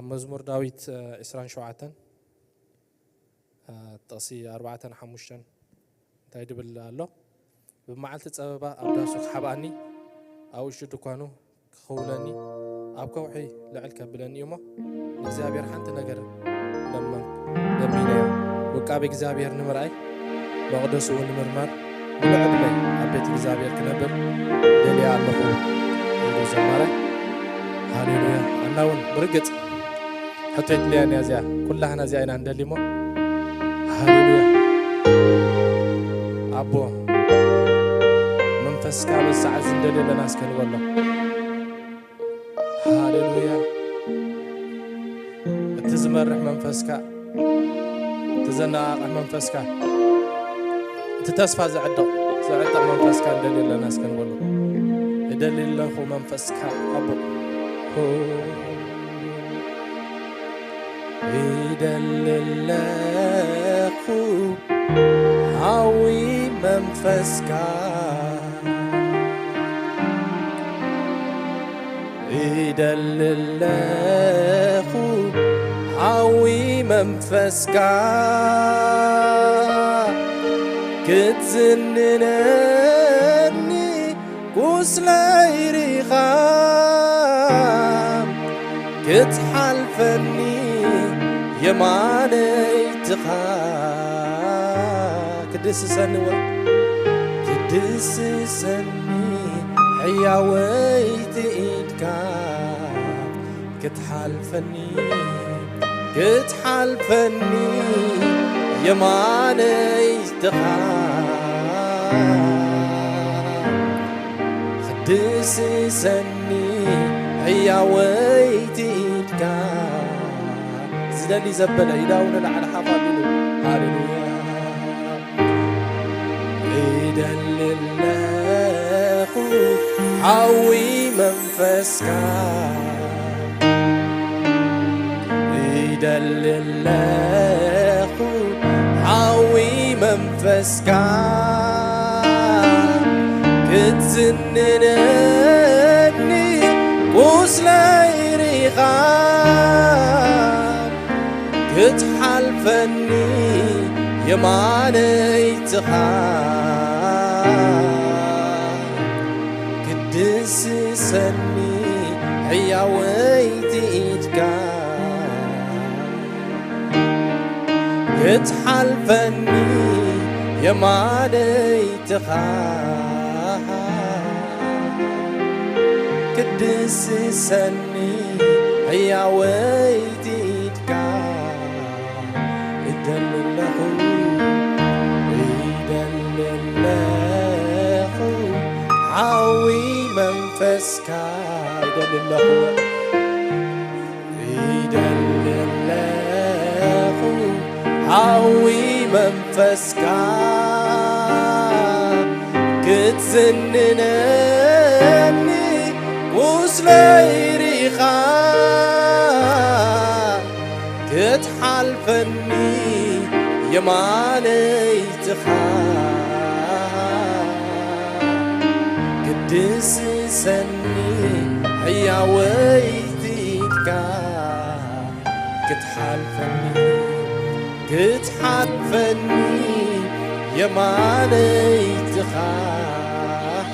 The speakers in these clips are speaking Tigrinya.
مزمور داويت إسران شوعتن تقصي 4-5 تايد بالله بمعلت تصببا أبداسك حباني أو شو كانوا خولني أبكوحي لعلك بلني يوما إكزابير حنت نجر لما وكاب إكزابير نمرأي مقدس ونمرمر ولعب لي أبيت إكزابير كنبر دليل الله هو زمارة هاليلويا أنا ون برقت حطيت لي أنا زيا كلها أنا زيا عند اللي مو هاليلويا أبو منفس كابل ساعة زندل لناس كانوا والله هاليلويا تزمرح منفسك تزناق منفسك تتصفى زعدق منفسك دليل لناس كانوا والله دليل له منفسك أبو يدلل له هاوي منفسك يدلل له هاوي منفسك كتزننني قسلي ريخام كتحلفني يماني تخا كدس سني حياوي تيدك كتحلفني يماني تخا كدس سني حياوي تيدك زدلي زبل يداون على حفاظه هاليلويا يدلل له حوي منفسك يدلل له حوي منفسك كتزننني قسلي ريخام كتحلفني يماني تخاف كدس سني حياوي تيدك كتحلفني يماني تخاف كدس سني حياوي تيدك يدلل له حاوي منفسك يدلل له حاوي منفسك كتزننني وسلي ريخام كتحلفني يماني تخاف قدس سني حياوي تيدك كتحلفني يماني تخاف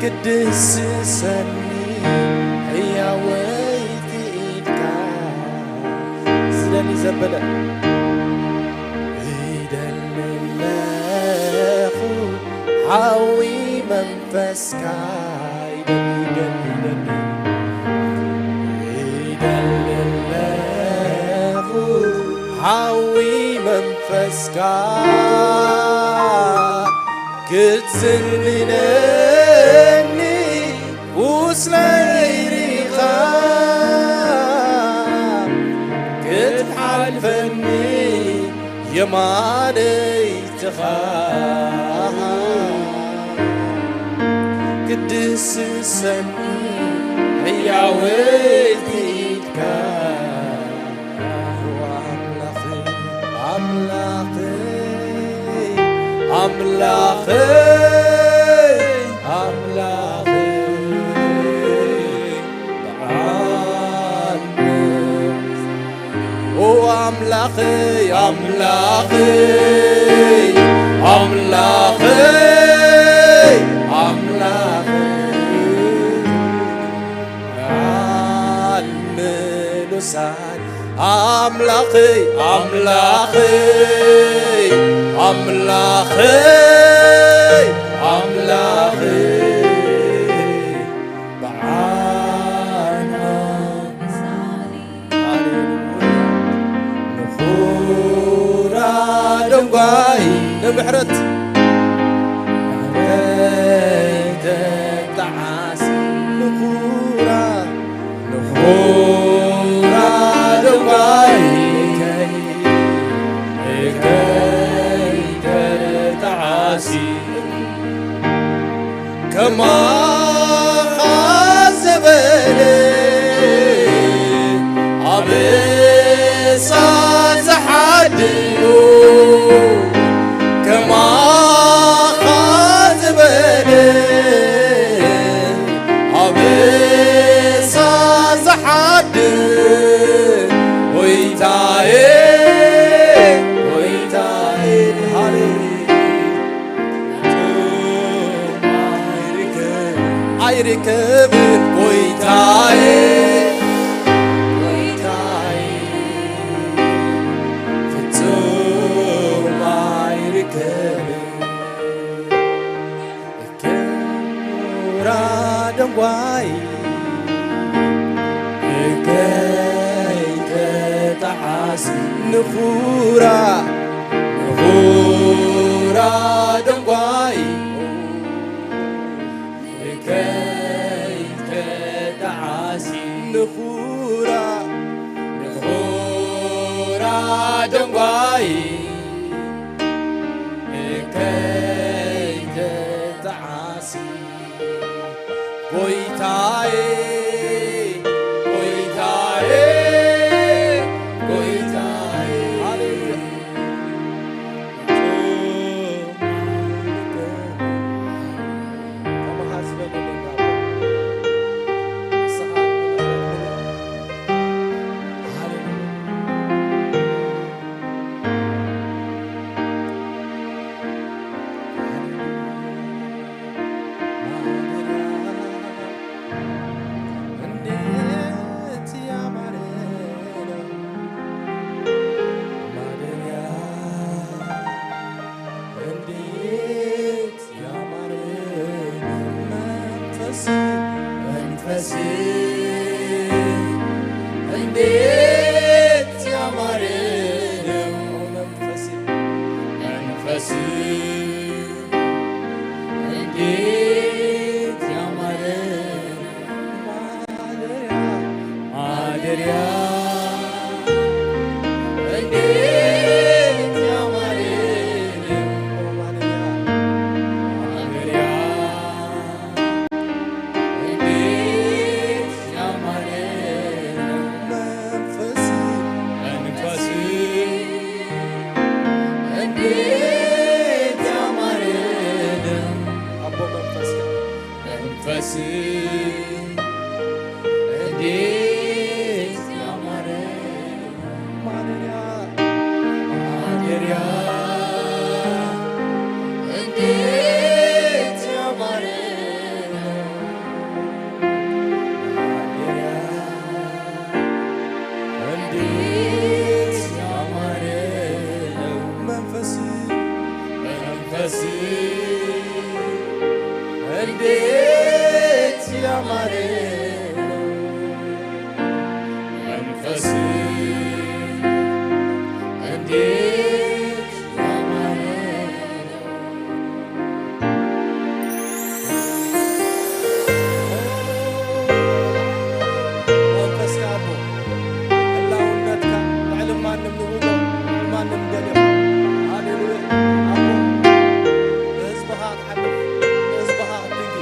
قدس سني حياوي تيدك زلالي زبلة يدلل له حاوي منفسك يدلل له حاوي منفسك كتزننني وسلي ريخام كتحلفني يماني تخاف قدس سني حياوي تيدك أملاخي أملاخي أملاخي أملاخي أملاخي الملوسان أملاخي أملاخي أملاخي أملاخي بعانا نخورا دمقاي نمحرت نهريت تعاسي نخورا نخورا دمقاي كما خازبني عبيسا زحديو كما خازبني عبيسا زحديو ويتاي ركب ويتاي ويتاي فتوم عاي ركب الكورة دمواي كيك تعاسي نخورة نخورة دمواي نخورا نخورا دمواي كي تعاسي كويتاي كويتاي كويتاي እንዴት ያማረ ነው መንፈስ እንዴት ያማረ ማደሪያ እንዴት ያማረ ነው ማደሪያ እንዴት ያማረ ነው መንፈስ እንዴት ያማረ ነው አቦ መንፈስ እንዴት ያማረ ማደሪያ እንዴት ያማረ እንዴት ያማረ መንፈስ እንዴት ያማረ መንፈስ እንዴት ያማረ መንፈስ ካቦ አላሁነትካ ዕልም ማንም ንብሎ ማንም ደልዮ ሃሌሉያ አቦ በህዝብኻ ትሓልፍ በህዝብኻ ትንጊ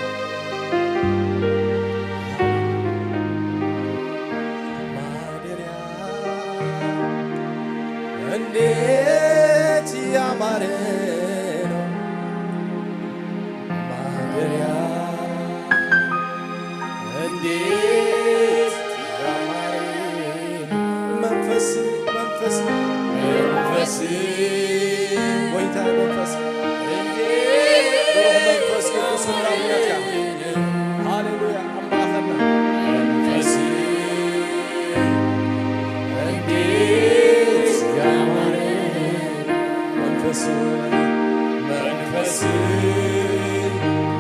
ማደሪያ እንዴት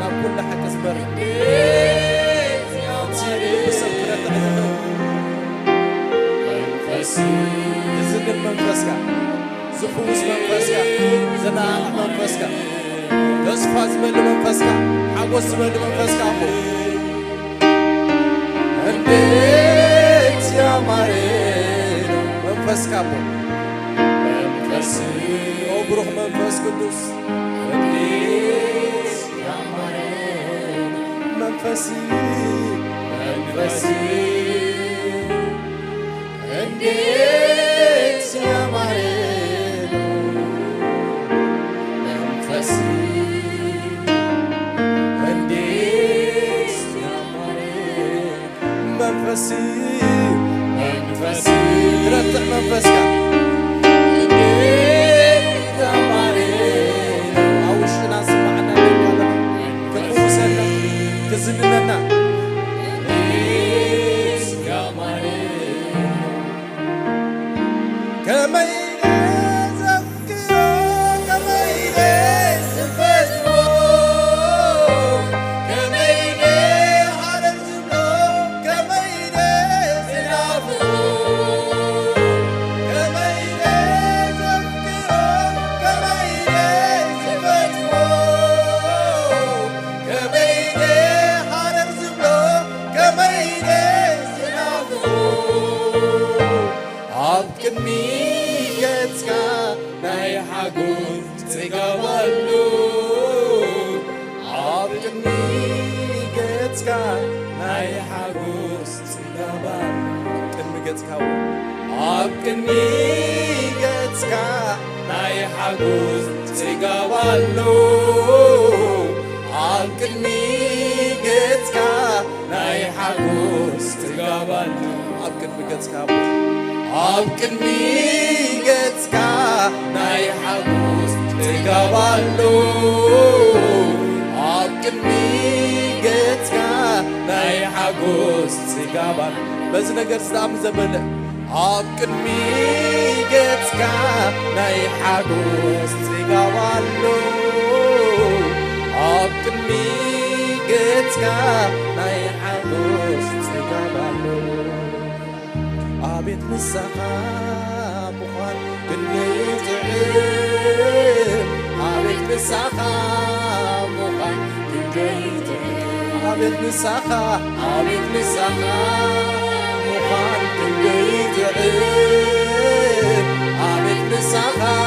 نقول لحق اصبر بسكرة زن منفسك زفوس منفسك زناع منفسك تصفى زمن منفسك حقوس زمن منفسك أبو انديت يا مارين منفسك أبو بروح منفس قدوس انديت يا مارين منفسي انديت يا مارين منفسي انديت يا مارين منفسي ترتع منفسك كزننا كما يزكي كما يزفزو كما يحرزو كما يزنافو كما يزكي كما يزفزو كما كميتك ناي حقوق تقبلو عاب كميتك ناي حقوق تقبلو كميتك عاب كميتك ناي حقوق تقبلو عاب كميتك ناي حقوق تقبلو عاب كميتك أبكن ميجتك ناي حقوس تقبلو أبكن ميجتك ناي حقوس تقبل بس نقر سلام زبلة أبكن ميجتك ناي حقوس تقبلو أبكن ميجتك ناي حقوس تقبلو عبيد مسخا مخان كني تعيب عبيد مسخا مخان كني تعيب عبيد مسخا مخان كني تعيب عبيد مسخا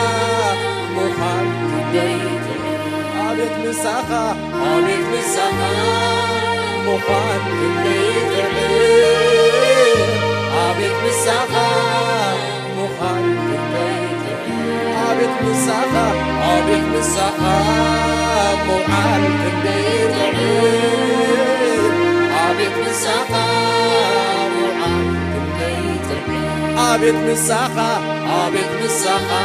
مخان كني تعيب عبيد مسخا مخان كني تعيب عبيد مسخا مخان عبيد مسخا مخان كندير عبيد مسخا مخان كندير عبيد مسخا مخان كندير عبيد مسخا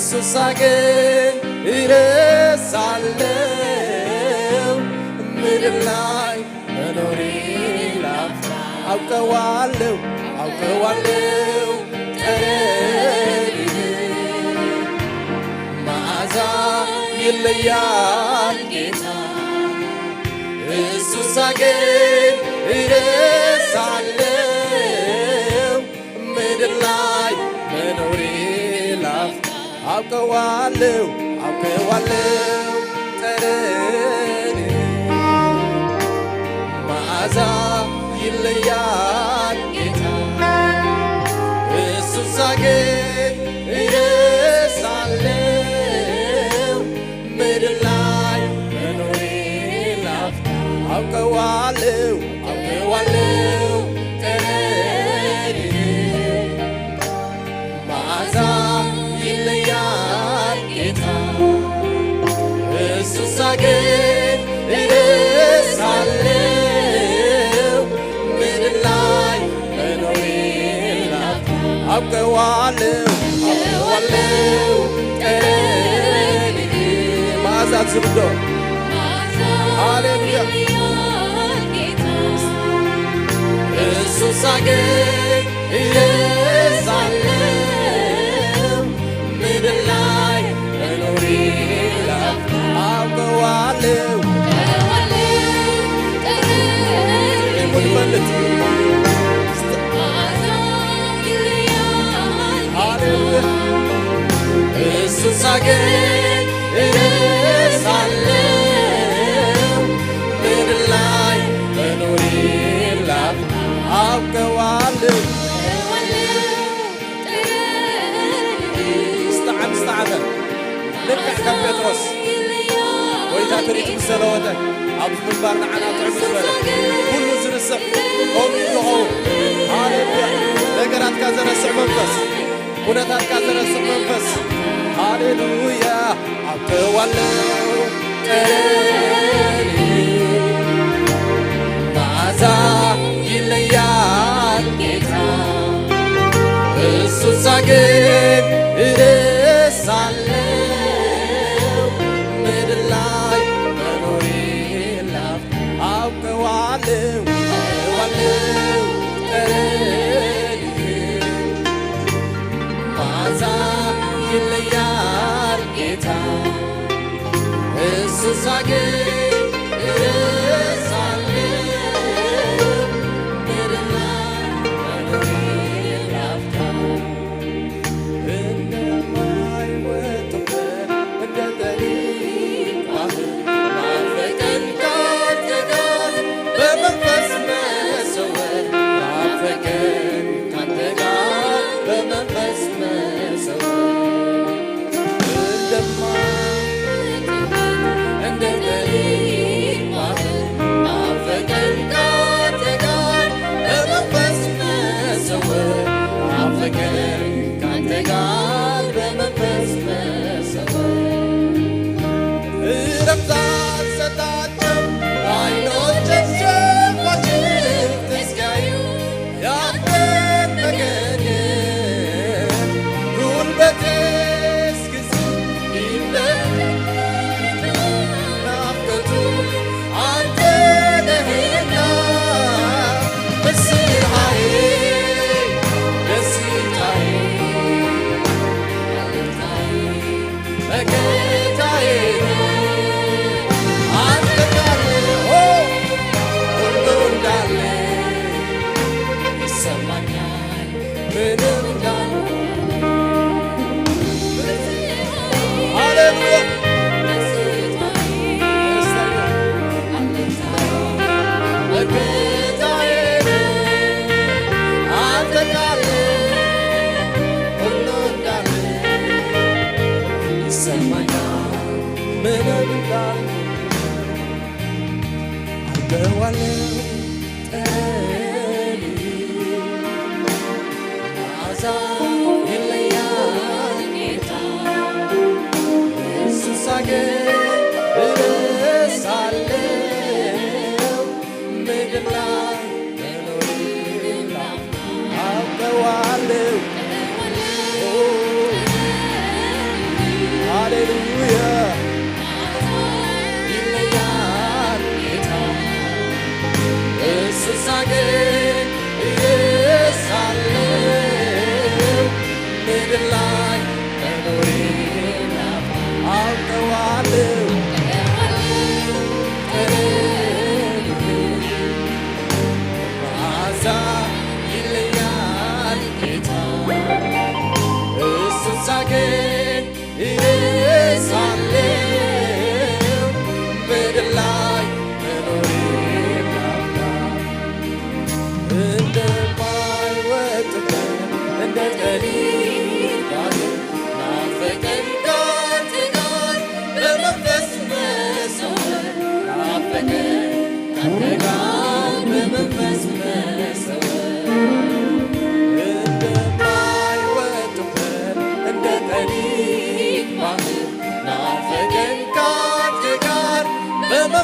السوساقين يرسالو مدلاي منوري لافتا أوكوالو تريني معزا يليان جيتا السوساقين يرسالو مدلاي منوري لافتا أوكوالو تريني معزا يليان جيتا السوساقين يرسالو ሳገኝ እረሳለሁ ምድር ላይ መኖሬ ላፍታ አውቀዋለሁ ቀኔን መዓዛ ዝብዶ ሃሌሉያ እሱ ሳገኝ እረሳለሁ ምድር ላይ መኖሬ ላፍታ አውቀዋለሁ ሙድመልት ሃሌሉያ እሱ ሳገኝ እረሳለሁ ምድር ላይ መኖሬ ላፍታ አውቀዋለሁ استعد لكع كم بطرس وإذا تريد مسلوته أبو منبرنا عنا تعمل بلا كل زرسع قوم يلغون هاليلويا لقرات كازر السع منفس ونتات كازر السع منفس هاليلويا أقوالو تراني معزا يليان كتاب السوساقين እረሳለሁ ምድር ላይ መኖሬ ላፍታ አውቀዋለሁ ጠረኔ መዓዛ ይለያል ጌታ እሱ ሳገኝ እረሳለሁ ምድር ላይ መኖሬ ላፍታ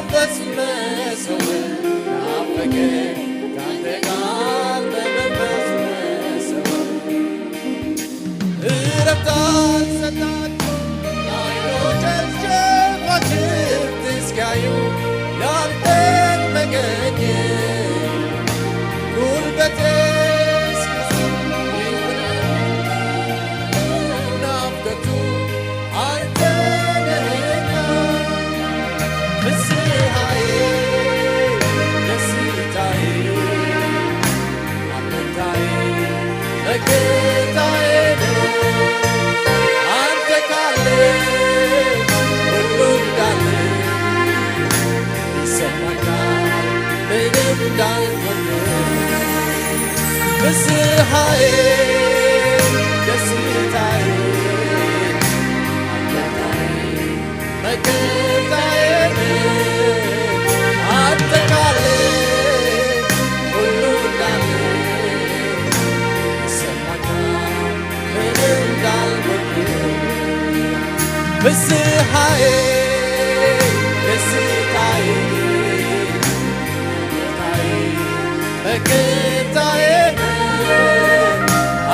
በመንፈስ መሰወር ናፈቀኝ ካንተ ጋር በመንፈስ መሰወር እረፍት አልሰጣቸው አይኖቻቸው እስኪያዩ ያንተን መገኘት ጉልበቴ ናፍቆቱ አንተ ነህና ፍስሐዬ ደስታዬ አለኝታዬ መከታዬ አንተ ካለ ሁሉ እንዳለ ይሰማኛል ምንም እንዳልሆን ፍስሐዬ ደስታዬ መከታዬ አንተ ካለ ሁሉ እንዳለ ይሰማኛል ምንም እንዳልሆን ፍስሐዬ ደስታዬ መከታዬ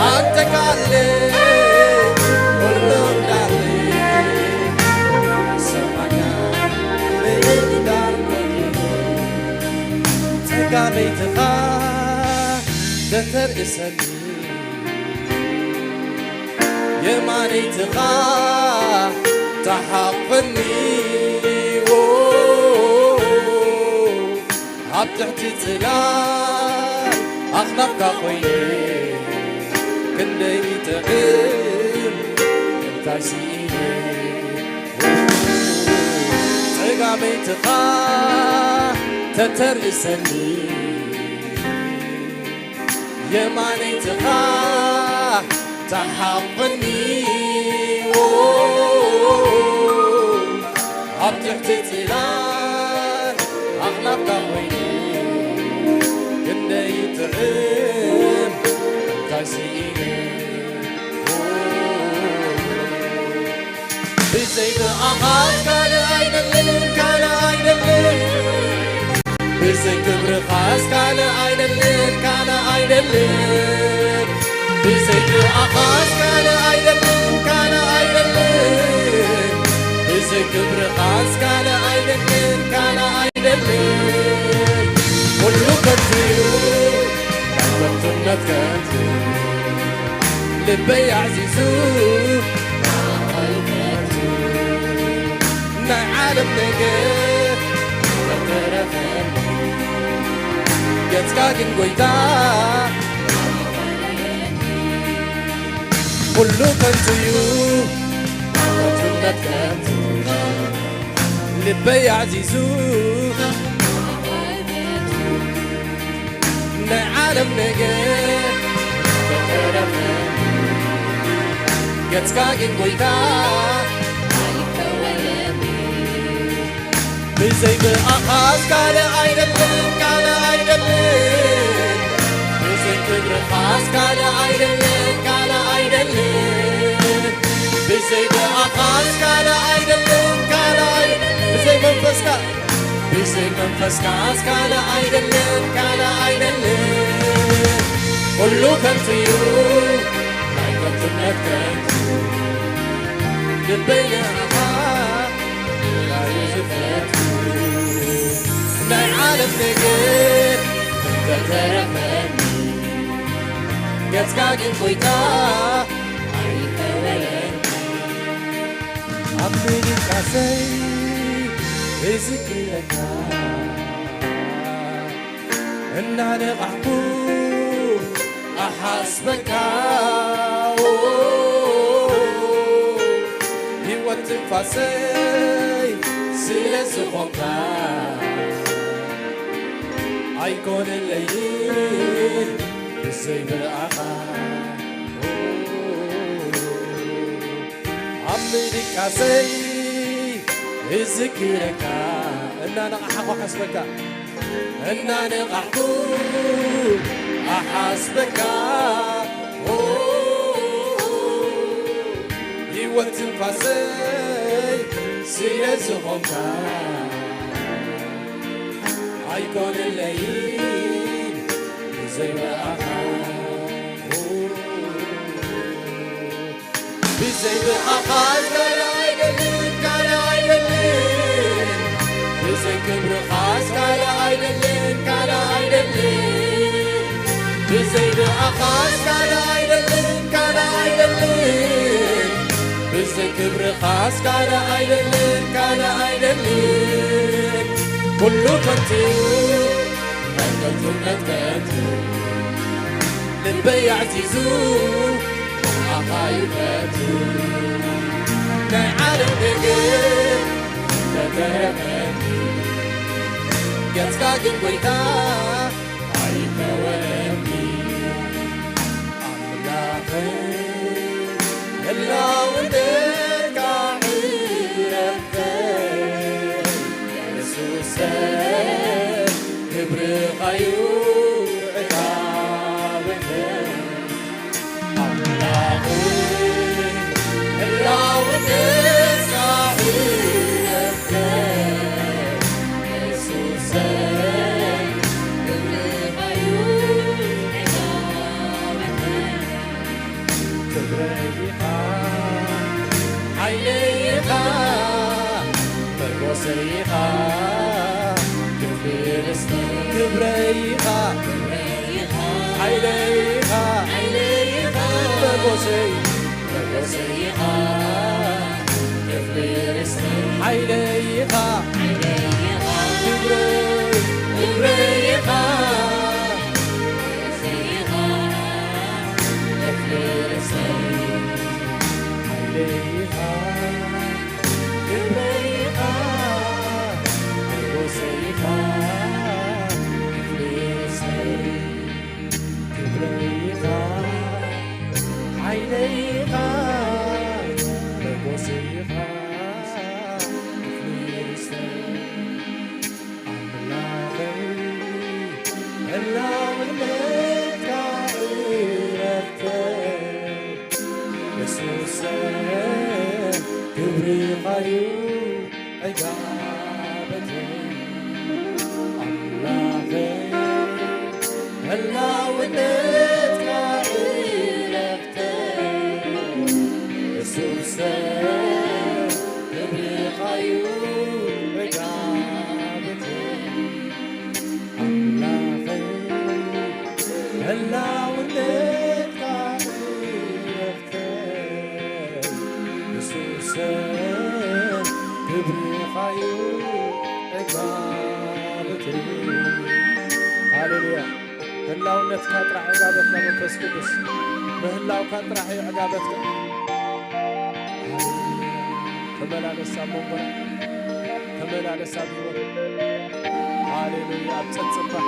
አንተ ካለ ሁሉ እንዳለ ይሰማኛል ምንም እንዳልሆን ተጋበይትኻ ዘተርእሰኒ የማነይትኻ ተሓቕፈኒ ኣብ ትሕቲ ጽላል ኣኽናፍካ ኾይነ ክንደይ ጥዕም እንታይ ሲኢነ ጽጋመይትኻ ተተርእሰኒ የማነይትኻ ተሓቕፈኒ ኣብ ትሕቲ ጽላል ኣኽናፍካ ኾይነ ክንደይ ጥዕም እንታይ ሲኢነ ብዘይክኣኻስ ካልእ ኣይደልን ካልእ ኣይደልን ብዘይ ክብርኻስ ካልእ ኣይደልን ካልእ ኣይደልን ብዘይክኣኻስ ካልእ ኣይደልን ካልእ ኣይደልን ብዘይ ክብርኻስ ካልእ ኣይደልን ካልእ ኣይደልን ሁሉ ከንቱ ናይ ከንቱነት ከንቱ ልበይ ዓዚዙ ናይ ዓለም ነገር ተተረፈኒ ገጽካ ግን ጐይታ ሁሉ ከንቱ እዩ ከንቱነት ከንቱ ልበይ ዓዚዙ ናይ ዓለም ነገር ተተረፈኒ ገጽካ ግን ጐይታ ብዘይ ብኣኻስ ካልእ ኣይደልን ካልእ ኣይደልን ብዘይ ክብርኻስ ካልእ ኣይደልን ካልእ ኣይደልን ብዘይ ብኣኻስ ካልእ ኣይደልን ካልእ ኣይደልን ብዘይ መንፈስካ ብዘይ መንፈስካስ ካልእ ኣይደልን ካልእ ኣይደልን ሁሉ ከንቱ እዩ ናይ ከንቱነት ከንቱ ልበይ ንኣኻ ላዩ ዝፈቱ ናይ ዓለም ነገር ተተረፈኒ ገጽካ ግን ጐይታ ኣይተወለኒ ኣብ ምድቃሰይ እዝክረካ እናነቓሕኩ ኣሓስበካ ሕይወት ትንፋሰይ ስለ ዝኾንካ ኣይኮነለይን ብዘይ ብኣኻ ኣብ ምድቃሰይ እዝክረካ እናነቓሕኩ ኣሓስበካ እናነቓሕኩ ኣሓስበካ ሕይወት ትንፋሰይ ስለ ዝኾንካ أيكون الليل بزي بقاها بزي بقاها كان عيدلين كان عيدلين بزي كبر خاص كان عيدلين كان عيدلين بزي بقاها كان عيدلين كان عيدلين بزي كبر خاص كان عيدلين كان عيدلين كله كنتي أنتو نتكتو للبي عزيزو عقايبتو نعالم نقر نتهمني يتكاكم ويتا عيبا ولمي أملاقي يلا ودك عيرتك يسوسك كبر غيور عقابك أملاقي يلا ودك عيرتك يسوسك كبر غيور عقابك كبريقا عينيقا مرقوسيقا كبريقا عينيقا مرقوسيقا عينيقا كبريقا هاليلويا هلاونت كاترح عقابتنا منفس قدس بهلاو كاترح عقابتنا تملالس أمورنا تملالس أمورنا هاليلويا أبتصبح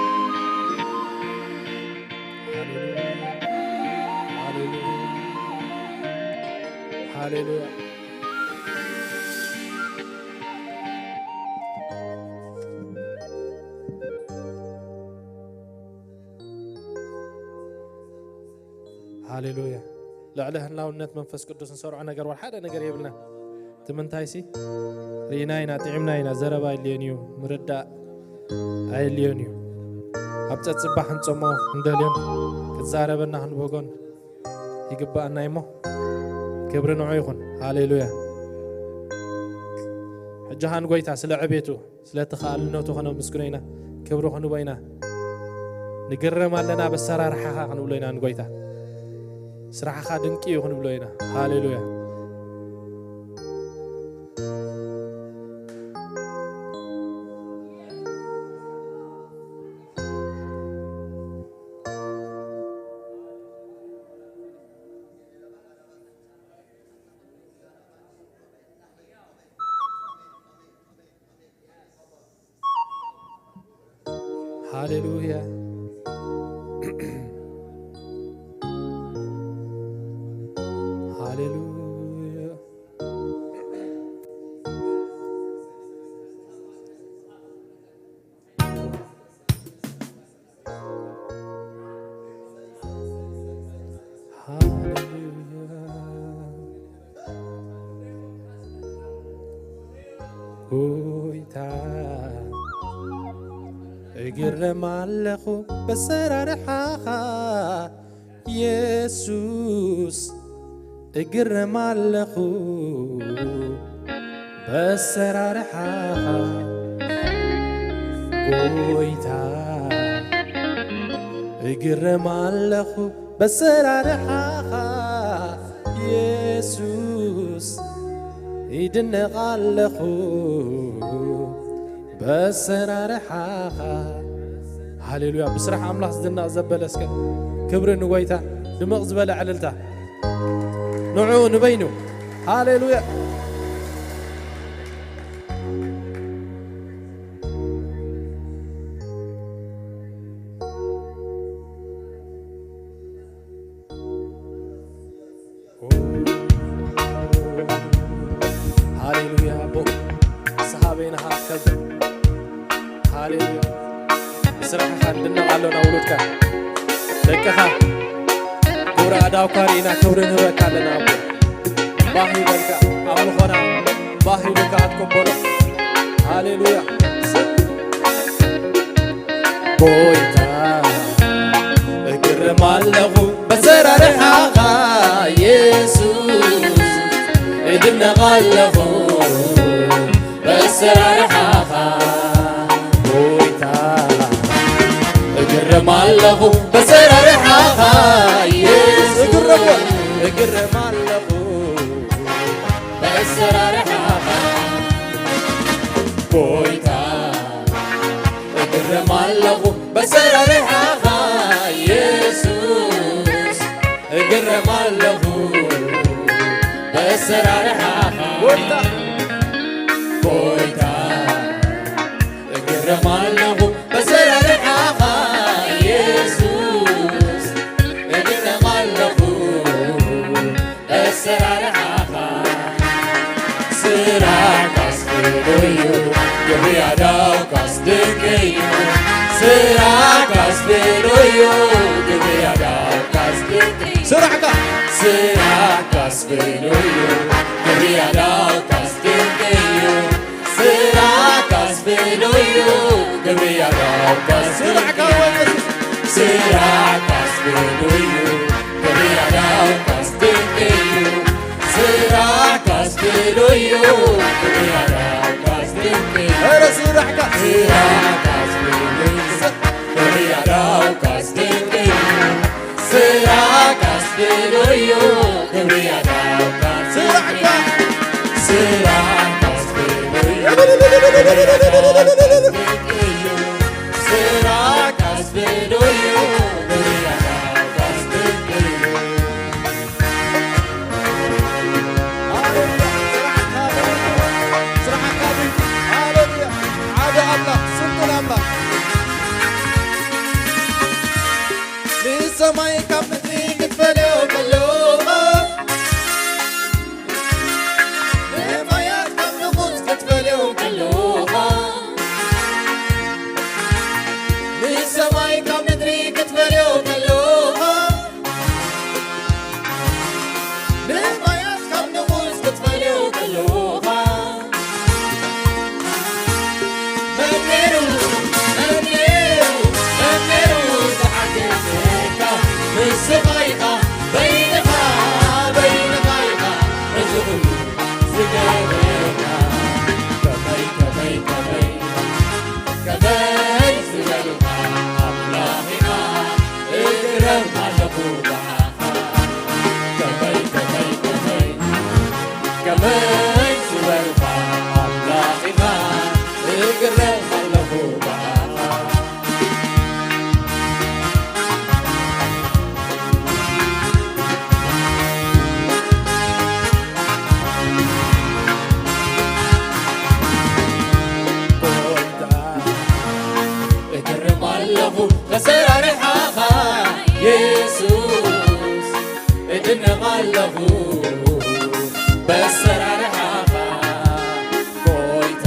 هاليلويا هاليلويا هاليلويا هاليلويا لعله هلاونت منفس قدس نسرع نجر والحدا نجر يبلنا تمنتايسي ريناينا تعمناينا زربا اليونيو مردا اي اليونيو ابتص صباح نصمو ندليون كزاربنا هنبوغون يقبأنا يمو كبرنا عيخون هاليلويا حجهان قويتا سلا عبيتو سلا تخالنو تخنو مسكنينا كبرو خنو بينا نقرم لنا بالسرار حقا خنو بلينا نقويتا سرعة خادنكي يخنو بلينا هاليلويا هاليلويا هاليلويا እግረም ኣለኹ በሰራርሓኻ ኢየሱስ እግረም ኣለኹ በሰራርሓኻ ጎይታ እግረም ኣለኹ በሰራርሓኻ ኢየሱስ ይድነቕ ኣለኹ በሰራርሓኻ ሃሌሉያ ብስራሕ ኣምላኽ ዝድነቕ ዘበለስከ ክብሪ ንጎይታ ድምቕ ዝበለ ዕልልታ ንዑ ንበይኑ ሃሌሉያ ሃሌሉያ ቦ ሰሃበይናኻ ከዘ ሃሌሉያ ብስራሕኻ እንድነቕ ኣለና ውሉድካ ደቅኻ ክብሪ ኣዳውካ ርኢና ክብሪ ንህበካ ኣለና ኣቦ ባህ ይበልካ ኣምልኾና ባህ ይብልካ ኣትቆበሎ ሃሌሉያ ጎይታ እግረም ኣለኹ በሰራርሓኻ ኢየሱስ ይድነቕ ኣለኹ በሰራርሓኻ ጎይታ እግረም ኣለኹ በሰራርሓኻ ኢየሱስ እግረም ኣለኹ በሰራርሓኻ ጎይታ እግረም ኣለኹ በሰራርሓኻ ኢየሱስ እግረም ኣለኹ በሰራርሓኻ ጎይታ እግረም ኣለኹ በሰራርሓኻ ኢየሱስ እግረም ኣለኹ በሰራርሓኻ ስራሕካስ ፍሉይ እዩ ግብያዳውካስ ድንቅ እዩ ስራሕካስ ፍሉይ እዩ ግብያዳውካስ ድንቅ እዩ ስራሕካስ ፍሉይ እዩ ግብያዳውካስ ድንቅ እዩ ስራሕካስ ፍሉይ እዩ ግብያዳውካስ ድንቅ እዩ ስራሕካስ ፍሉይ እዩ ግብያዳውካስ ድንቅ እዩ ስራሕካስ ፍሉይ እዩ ግብያዳውካስ ድንቅ እዩ ስራሕካስ ፍሉይ እዩ ግብያዳውካስ ድንቅ እዩ ስራሕካስ ፍሉይ እዩ ግብያዳውካስ ድንቅ እዩ ስራሕካስ ፍሉይ እዩ ስራሕካስ ፍሉይ እዩ ግብያዳውካስ ድንቅ እዩ ሰማይ ካብ ምድሪ ክትፈልዮ ከለኻ ንማያት ካብ ንጉስ ክትፈልዮ ከለኻ ንሰማይ ካብ ምድሪ ክትፈልዮ ከለኻ ንማያት ካብ ንጉስ ክትፈልዮ ከለኻ መኔሩ ምስኻይኻ በይንኻ ኢኻ እዚ ኩሉ ዝገበረካ ከመይ ዝበሉኻ ኣምላኽ ኢኻ እግረም ኣለኹ ባሓኻ ከመይ ዝበሉኻ ኣምላኽ ኢኻ እግረም ኣለኹ ባሓኻ በሰራርሓኻ ኢየሱስ እድነቕ ኣለኹ በሰራርሓኻ ጎይታ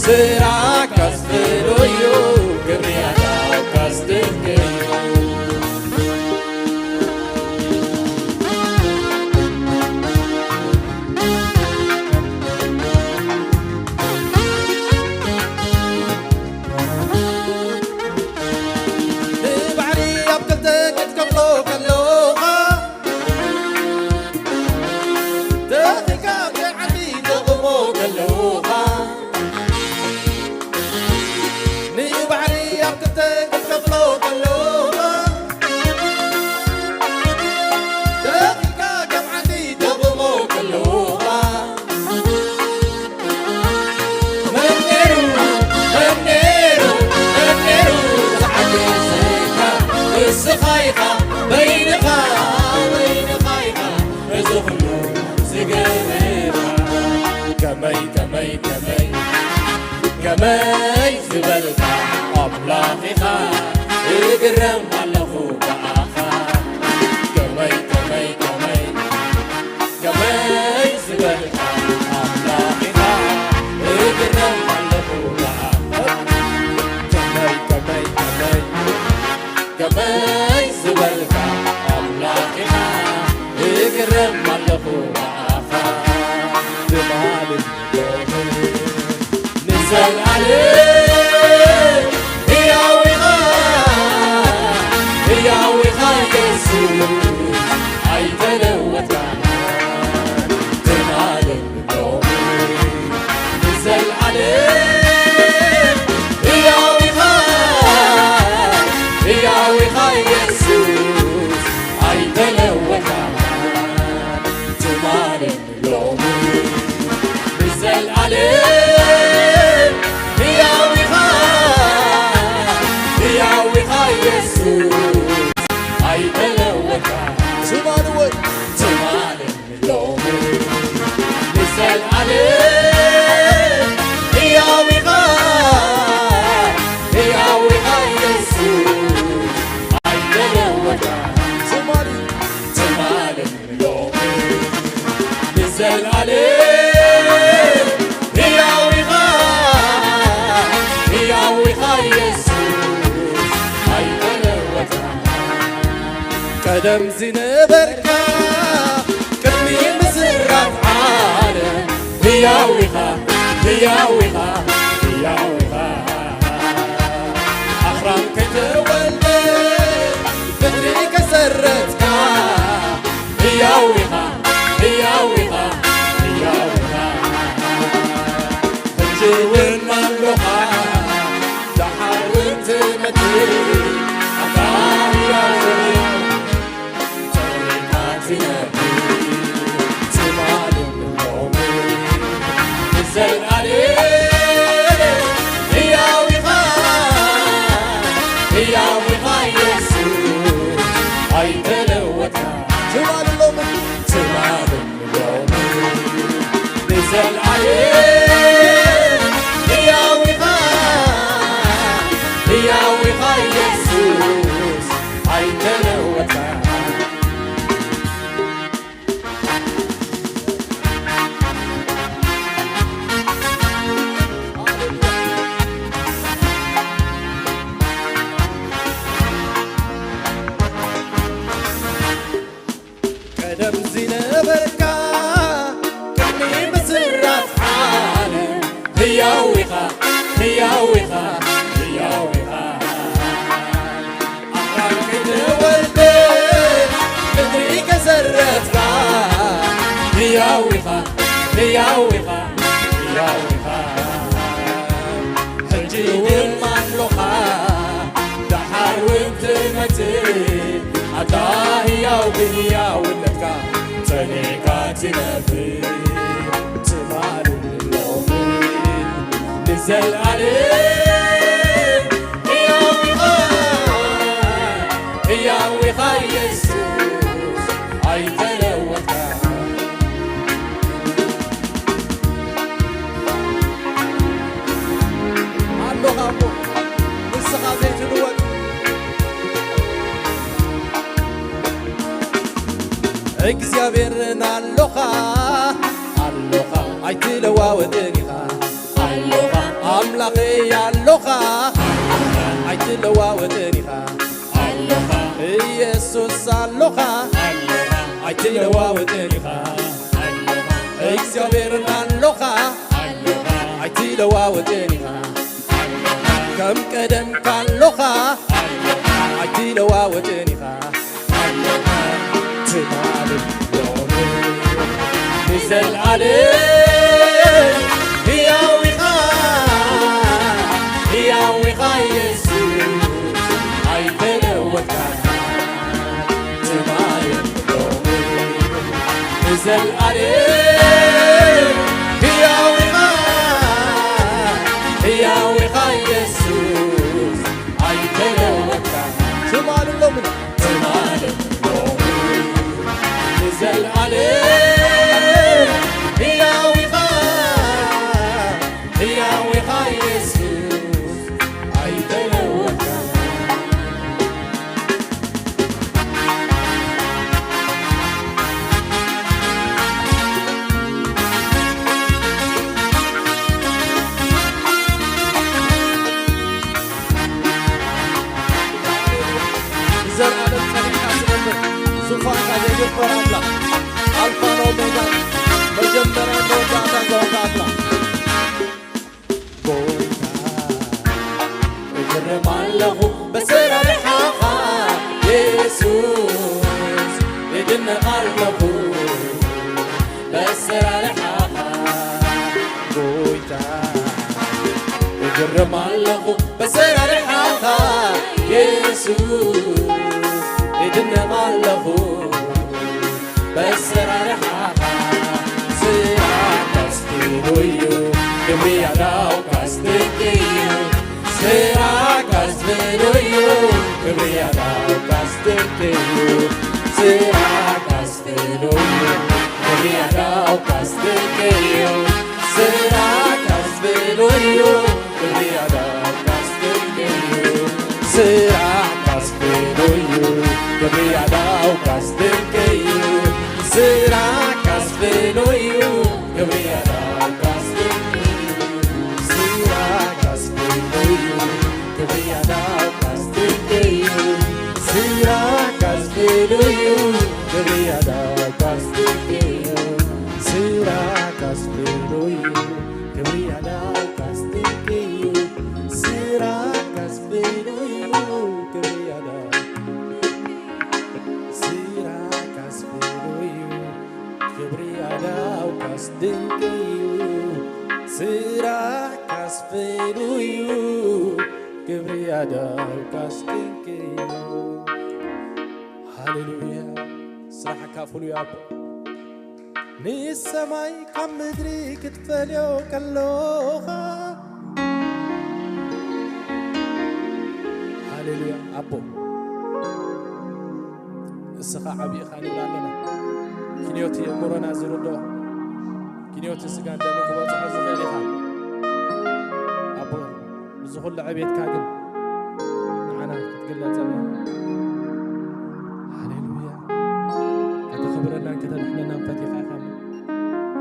ስራካ ዝፍሉዩ ግብርያታካ ዝድንቅዩ كمي زبلك أبلاغك إجرم على فوق آخا كمي زبلك أبلاغك إجرم على فوق آخا كمي زبلك أبلاغك إجرم على فوق آخا دمال نزل عليه يا وغا يسوع عيتلوت دمال النوم نزل عليه يا وغا يسوع عيتلوت دمال النوم نزل عليه قدم زنبرك كرمي مسرات عالم هي وغا أخرام كتولد بدري كسرتك هي وغا هجوين مملوكا تحاول تمتي نزل عليه يا وغا يسوع عيتلوت تمال اليوم نزل عليه يا وغا يسوع عيتلوت قدم زنبرك كرمي مسرات عالم هي وغا أحرام كتولد بدري كسرتك هي وغا حجي والمملوكة دحر وبتمتي عطاهيا وبنيا ولدك تنيكا تنبي تمال اليوم نزل عليه يا وغا يسوع عيتلوت اللغة نسخة زيت الوقت እግዚአብሔርን አሎኻ አይትለዋወጥን ኢኻ اللوخا عيد لواوتنيخا اللوخا يسوس اللوخا عيد لواوتنيخا እግዚአብሔርና ሎኻ አይትለዋወጥኒኻ ከም ቀደም ካሎኻ አይትለዋወጥኒኻ ትማልም ሎሚ ንዘለዓለም ሕያዊኻ ኢየሱስ አይተለወጥካ ትማልም ሎሚ ንዘለዓለም ሃሌሉያ ስራሕካ ፍሉይ አቦ ንሰማይ ካብ ምድሪ ክትፈልዮ ከሎኻ ሃሌሉያ አቦ እስኻ ዓብኢኻ ንብል ኣለና ክንዮት የእምሮና ዝርዶ ክንዮት ስጋ ደም ክበፅሖ ዝኽእል ኢኻ አቦ እዚ ኩሉ ዕቤትካ ግን ንዓና ክትግለፀልና كبرنا كده نحن فتيخ أخم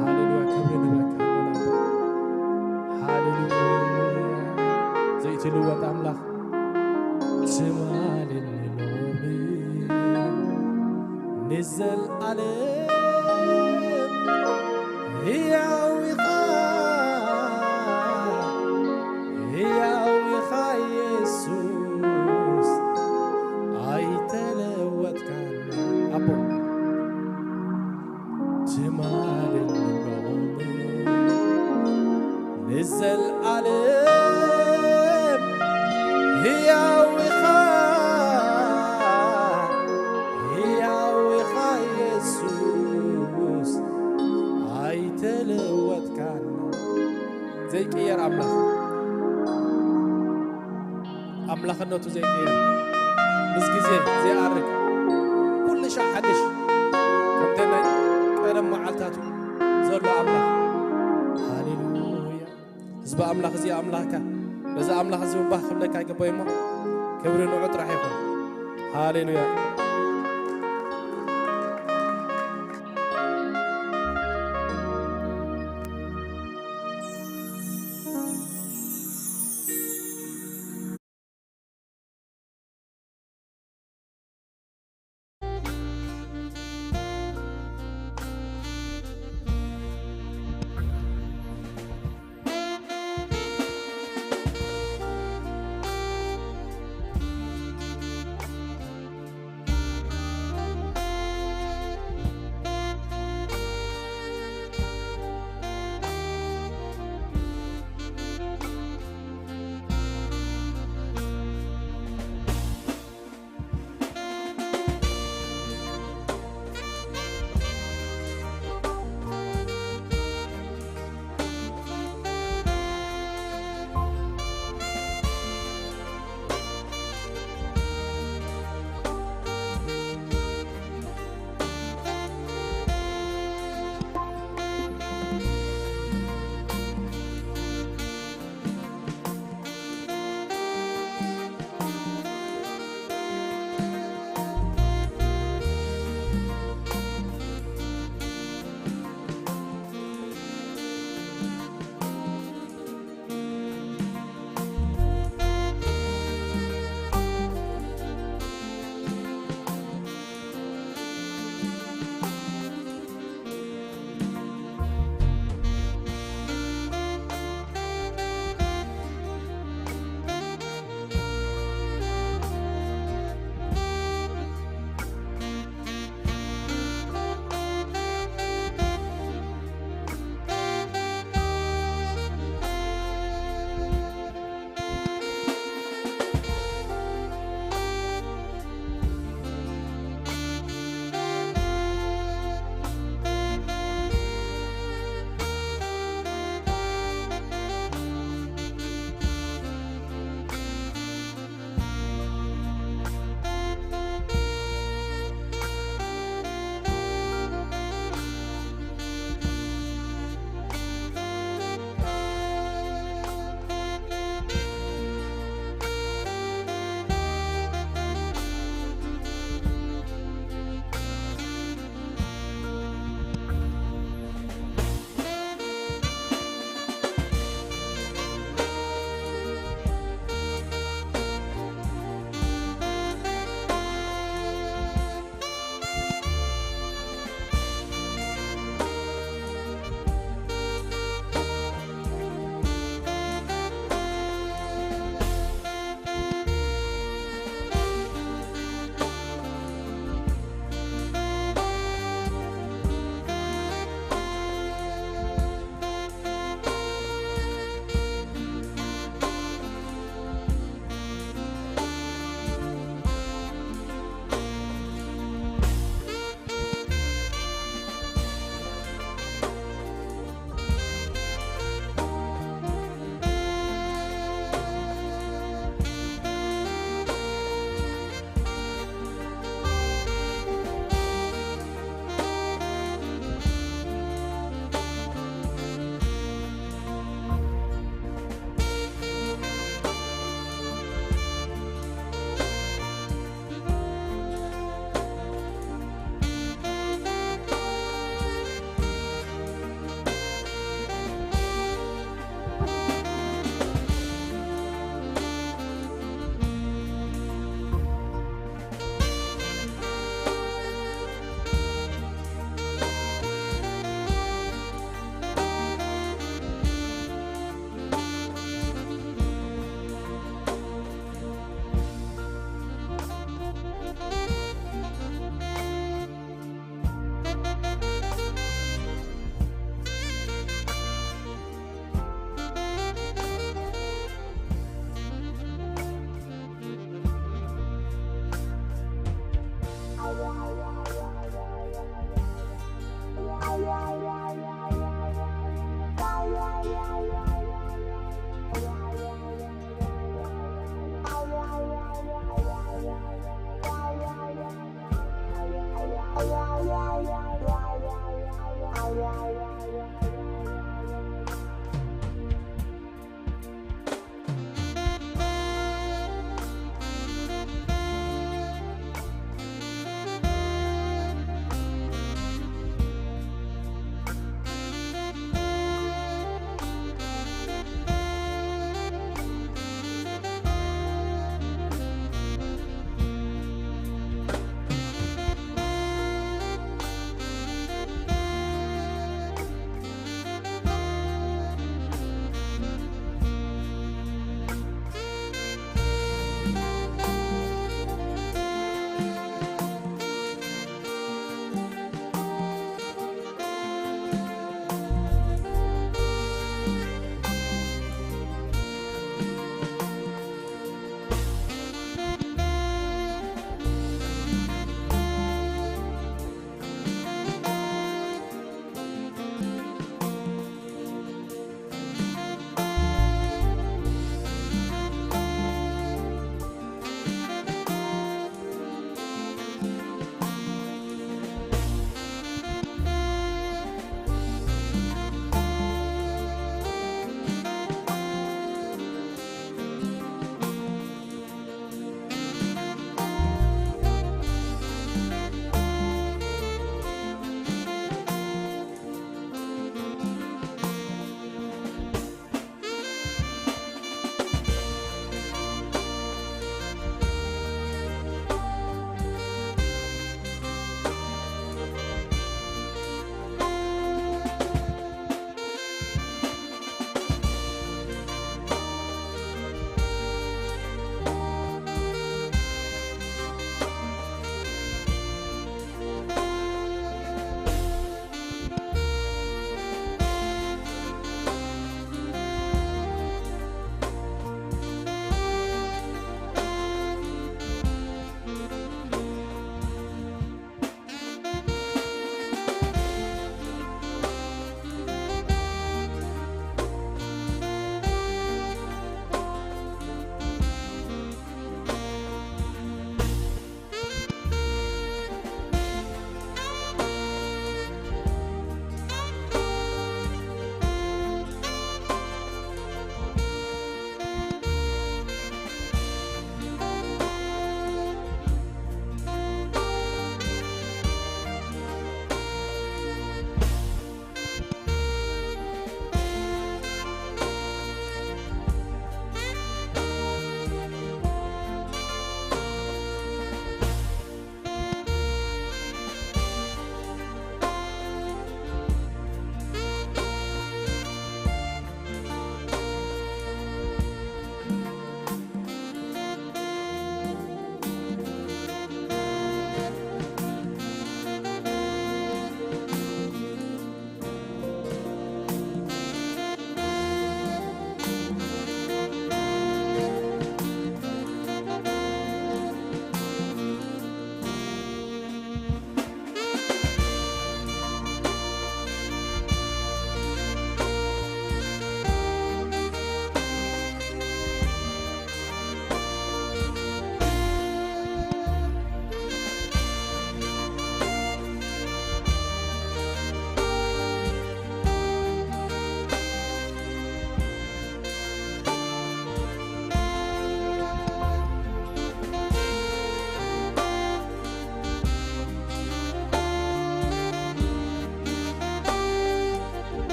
هاليلويا كبرنا بك هاليلويا زيت الوقت أملاخ شمال النومي نزل عليه هي وخا يسوس عيتلوت كان أبو جمال النوم نزل عليم هي وخا يسوس عيتلوت كان زي كير أملاخ النوتو زي كير مسكزي زي عرق كل شيء حدش كمتنا كلام معلتاتو زلوا أملاخ هاليلويا حزب أملاخ زي أملاكا بس أملاخ زي مباح خبلك هاي قبويمو كبرين وعط راح يكون هاليلويا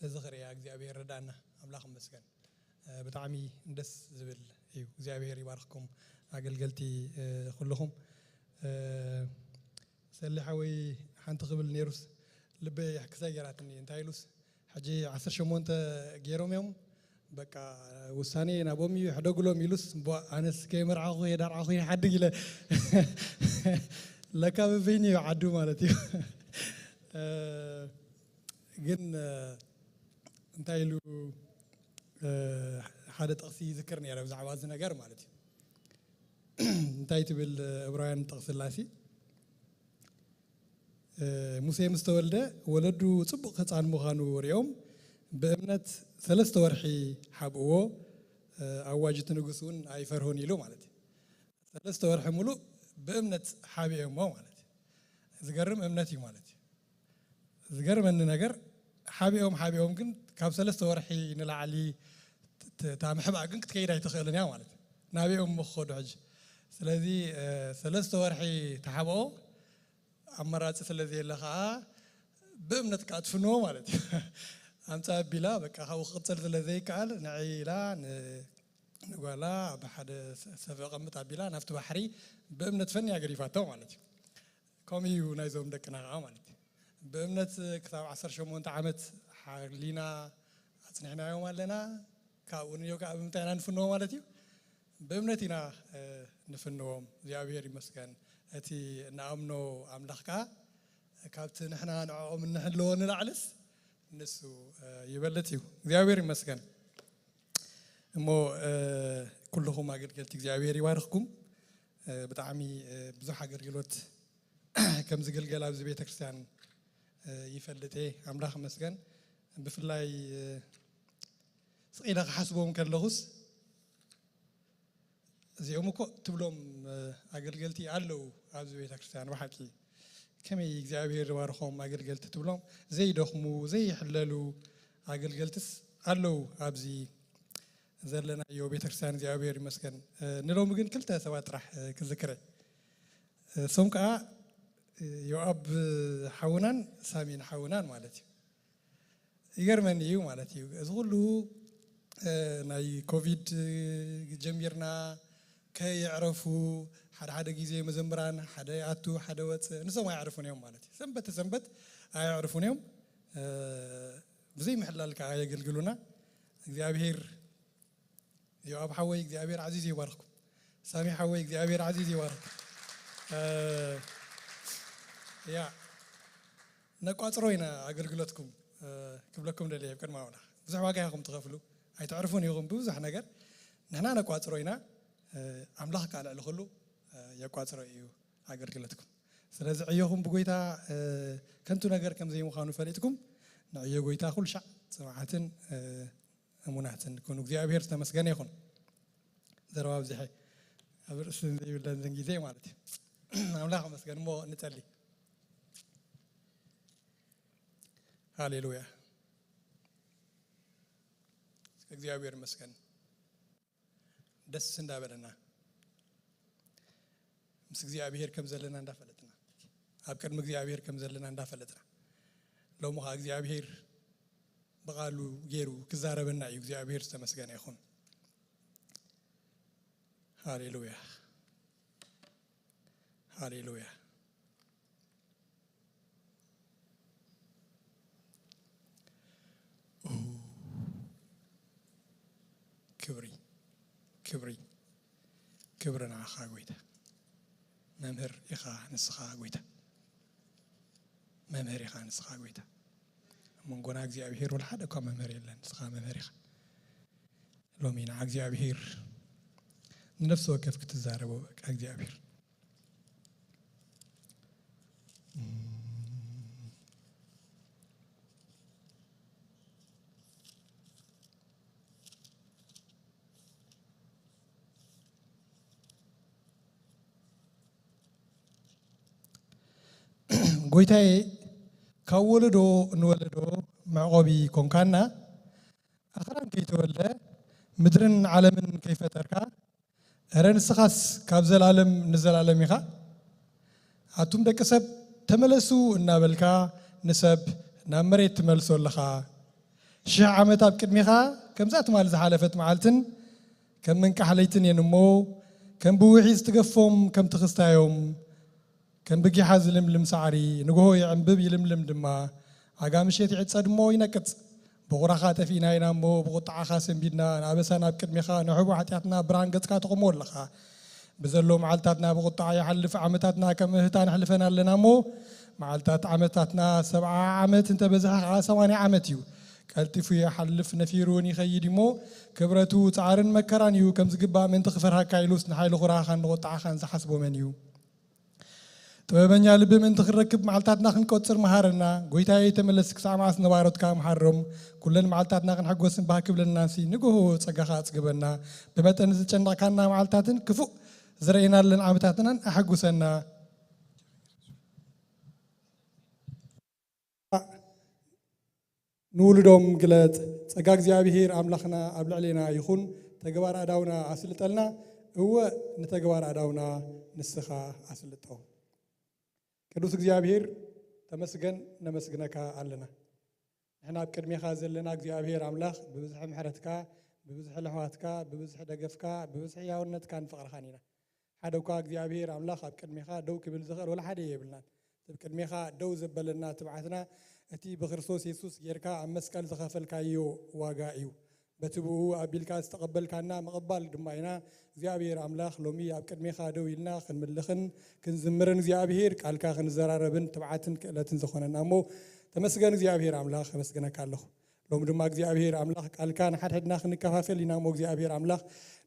ለዝኽር ያ እግዚአብሔር ረዳና አምላኽ መስገን ብጣዕሚ ደስ ዝብል እዩ እግዚአብሔር ይባርክኩም አገልገልቲ ኩልኩም ሰሊሐወይ ሓንቲ ክብል ነይሩስ ልበይ ሕክሳይ ገራትኒ እንታይ ኢሉስ ሕጂ 18 ገይሮም እዮም በቃ ውሳኔ ናቦም ይሕደግሎም ኢሉስ ኣነስ ከይመርዓኹ የዳርዓኹ ይሓድግ ኢለ ለካ በበይኒ ዓዱ ማለት እዩ ግን እንታይ ኢሉ ሓደ ጥቕሲ ይዝክር ነይረ ብዛዕባ እዚ ነገር ማለት እዩ እንታይ ትብል ዕብራውያን ጥቕስላሲ ሙሴ ምስ ተወልደ ወለዱ ጽቡቕ ህፃን ምዃኑ ሪኦም በእምነት 3 ወርሒ ሓብእዎ ኣዋጅት ንጉስ እውን ኣይፈርሆን ኢሉ ማለት እዩ 3 ወርሒ ሙሉእ በእምነት ሓቢኦሞ ማለት እዩ ዝገርም እምነት እዩ ማለት እዩ ዝገርመኒ ነገር ሓቢኦም ግን ካብ 3 ወርሒ ንላዕሊ ታምሕባእ ግን ክትከይድ ኣይትኽእልን እያ ማለት እዩ ናቢኦም ምኽዱ ሕጂ ስለዚ 3 ወርሒ ተሓብኦ ኣመራፂ ስለዘየለ ከዓ በእምነት ከዓ ትፍንዎ ማለት እዩ ኣምፃ ኣቢላ በቃ ካብኡ ክቕፅል ስለዘይከኣል ንዒላ ንጓላ ብሓደ ሰብ ቀምጥ ኣቢላ ናብቲ ባሕሪ በእምነት ፈንያ ገሪፋቶ ማለት እዩ ከምኡ እዩ ናይዞም ደቅና ከዓ ማለት እዩ በእምነት ክሳብ 18 ዓመት ሓሊና ኣፅኒሕናዮም ኣለና ካብኡ ንዮ ከዓ ብምንታይና ንፍንዎ ማለት እዩ በእምነት ኢና ንፍንዎም እግዚአብሔር ይመስገን እቲ ናኣምኖ ኣምላኽ ከዓ ካብቲ ንሕና ንዕኦም እንሕልዎ ንላዕልስ ንሱ ይበልጥ እዩ እግዚአብሔር ይመስገን እሞ ኩልኩም አገልገልቲ እግዚአብሔር ይባርክኩም ብጣዕሚ ብዙሕ አገልግሎት ከም ዝገልገል ኣብዚ ቤተ ክርስቲያን ይፈልጥ ኣምላኽ ይመስገን ብፍላይ ስቂዳ ክሓስቦም ከለኹስ እዚኦም እኮ ትብሎም አገልገልቲ ኣለው ኣብዚ ቤተ ክርስቲያን ብሓቂ ከመይ እግዚአብሔር ይባርኮም አገልገልቲ ትብሎም ዘይደኽሙ ዘይሕለሉ አገልገልትስ ኣለው ኣብዚ ዘለናዮ ቤተ ክርስቲያን እግዚአብሔር ይመስገን ንሎም ግን ክልተ ሰባት ጥራሕ ክዝክረ ሶም ከዓ ዮአብ ሓውናን ሳሚን ሓውናን ማለት እዩ ይገርመኒ እዩ ማለት እዩ እዚ ኩሉ ናይ ኮቪድ ጀሚርና ከይዕረፉ ሓደ ጊዜ መዘምራን ሓደ ኣቱ ሓደ ወፅ ንሶም ኣይዕርፉን እዮም ማለት እዩ ሰንበት ኣይዕርፉን እዮም ብዘይ ምሕላል ከዓ የገልግሉና እግዚአብሔር ዮአብ ሓወይ እግዚአብሔር ዓዚዝ ይባርክኩም ሳሚ ሓወይ እግዚአብሔር ዓዚዝ ይባርክ ያ ነቋፅሮ ኢና አገልግሎትኩም ክብለኩም ደልየ ቅድማ ውና ብዙሕ ዋጋ ኢኹም ትኸፍሉ ኣይትዕርፉን ኢኹም ብብዙሕ ነገር ንሕና ነቋፅሮ ኢና ኣምላኽ ቃል ልኹሉ የቋፅሮ እዩ አገልግሎትኩም ስለዚ ዕዮኹም ብጎይታ ከንቱ ነገር ከም ዘይምዃኑ ፈሊጥኩም ንዕዮ ጎይታ ኩሉ ሻዕ ጽባዓትን እሙናትን ኩኑ እግዚአብሔር ዝተመስገነ ይኹን ዘረባ ብዝሐ ኣብ ርእሲ ዘይብለን ዘን ጊዜ ማለት እዩ ኣምላኽ መስገን እሞ ንጸልይ ሃሌሉያ እግዚአብሔር መስገን ደስ እንዳበለና ምስ እግዚአብሔር ከም ዘለና እንዳፈለጥና ኣብ ቅድሚ እግዚአብሔር ከም ዘለና እንዳፈለጥና ሎሞ ኸ እግዚአብሔር በቃሉ ገይሩ ክዛረበና እዩ እግዚአብሔር ዝተመስገነ ይኹን ሃሌሉያ ሃሌሉያ ክብርና ኻ ጎይታ መምህር ኢኻ ንስኻ ጎይታ መምህር ኢኻ ንስኻ ጎይታ መንጎና እግዚአብሔር ወላ ሓደ እኳ መምህር የለን ንስኻ መምህር ኢኻ ሎሚ ንዓ እግዚአብሔር ንነፍሲ ወከፍ ክትዛረቦ በቃ እግዚአብሔር ጎይታዬ ካብ ወለዶ ንወለዶ መዕቆቢ ኮንካና ኣኽራን ከይተወልደ ምድርን ዓለምን ከይፈጠርካ እረ ንስኻስ ካብ ዘላለም ንዘላለም ኢኻ ኣቱም ደቂ ሰብ ተመለሱ እናበልካ ንሰብ ናብ መሬት ትመልሶ ኣለኻ شع عمت أب كدميخا كم زات مال زحلفت معلتن كم من كحليتن ينمو كم بوحي استقفهم كم تخستايهم كم بقي حازلم لمسعري نقوه يعنبب يلملم دما عقام الشيء يتصد مو ينكت بغرخات فينا ينامو بقطع خاسم بيدنا نابسنا بكدميخا نحبو حتياتنا برانقت كاتقمول لخا بزلو معلتاتنا بقطع يحلف عمتاتنا كم هتان حلفنا لنا مو معلتات عمتاتنا 7 عمت انت بزح 8 عمتيو قالتي في حلف نفيروني خيدي مو كبرتو تعارن مكرانيو كم زقبا من تخفرها كايلوس نحايل غراخان نقطع خان زحسبو منيو طبعاً لبي من تخركب معلتاتنا خن كوتر مهارنا قويتا يتملسك سامعس نبارت كام حرم كلن معلتاتنا خن حقوس باكب للناسي نقوه تسقخات قبلنا بمتى نزل جندا كنا معلتاتن كفو زرعنا لنا عمتاتنا أحقوسنا نولدهم قلت سقاق زيابيهير أملخنا قبل علينا يخون تجوار أداونا أسلتلنا هو نتجوار أداونا نسخة أسلتهم كدوس زيابيهير تمسجن نمسجنك علنا إحنا بكرمي خازن لنا زيابيهير أملاخ ببزح محرتك ببزح لحواتك ببزح دقفك ببزح ياونتك عن فقر خانينا هذا وكاك زيابيهير أملاخ بكرمي خا دو كبل زغر ولا حدا يبلنا بكرمي خا دو زبلنا تبعتنا أتي بخرسوس يسوس يركا مسكال زخفل كايو واقعيو بتبوه أبيل كاس تقبل كنا مقبل دمائنا زيابير أملاخ لومي أبكر ميخا دويلنا خن ملخن كن زمرن زيابير قال كاخن زراربن تبعتن لا تنزخون النامو تمسجن زيابير أملاخ مسجنا كالله لوم دماغ زيابير أملاخ قال كان حد خن كفافل ينامو زيابير أملاخ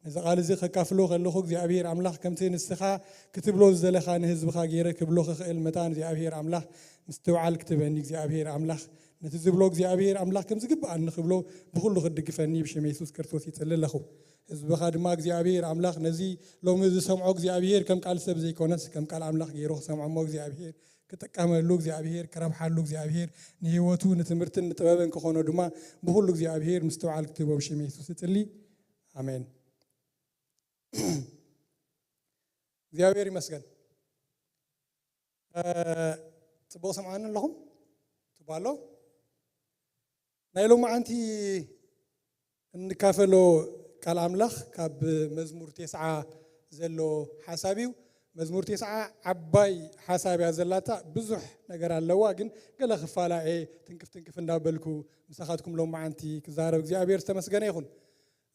إذا قال زي كافلو خلوخ زيابير أملاخ كم تين السخاء كتب له زلخان هزب خاجير كبلوخ المتان زيابير أملاخ مستوعل كتبني زيابير أملاخ نتزبلوك زيابير أملاخ كم زقب عن نخبلو بخلو خدق فني بشم يسوس كرتوس يتسلل لخو هزب خادماك زيابير أملاخ نزي لو مز سمعوك زيابير كم قال سب زي كونس كم قال أملاخ يروح سمع موك زيابير كتكامل لوك زيابير كرب حال لوك زيابير نهيوتو نتمرتن نتبابن كخونو دما بخلو زيابير مستوعل كتبو بشم يسوس يتسلي آمين زيابير مسكن تبغى سمعنا لهم تبالو نايلو معنتي نكافلو قال أملاخ كاب مزمور 9 زلو حسابيو مزمور 9 عباي حسابي زلاتا بزح نجار اللوا جن قال خفالا إيه تنكف ندابلكو مساخاتكم لو معنتي كزارب زيابير تمسكن يخون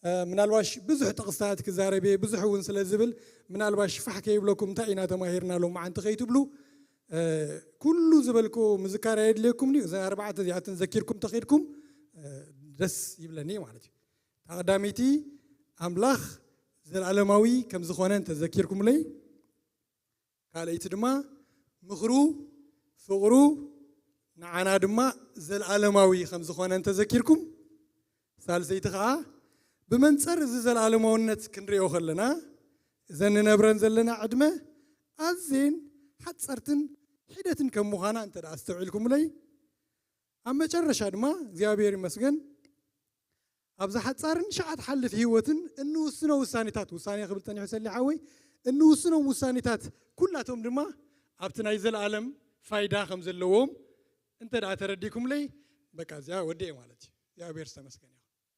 من الواش بزح تقصات كزاربي بزح ونسل الزبل من الواش فحكي بلوكم تاينا تماهيرنا لو معنت خيتو بلو كل زبلكو مذكر يدلكم ني زي 4 زيات نذكركم تخيركم دس يبلني معناتي تقداميتي أملاخ زلعلماوي كم زخوانن تذكركم لي قاليت دما مخرو فغرو نعنا دما زلعلماوي خم زخوانن تذكركم ثالثيت خا بمنصر زلعلماونت كنريو خلنا زن نبرن زلنا عدمه أزين حتصرتن حدتن كم مخانا أنت أستوعلكم لي أما جرش ما زيابير مسجن أبز حتصارن شعت حل في هوتن إنه السنة والسانيتات والسانية قبل تاني حسن عوي إنه السنة والسانيتات كلها دما أبتنا يزل عالم فايدة خمس اللوم أنت أترديكم لي بكازيا ودي مالتي زيابير مسجن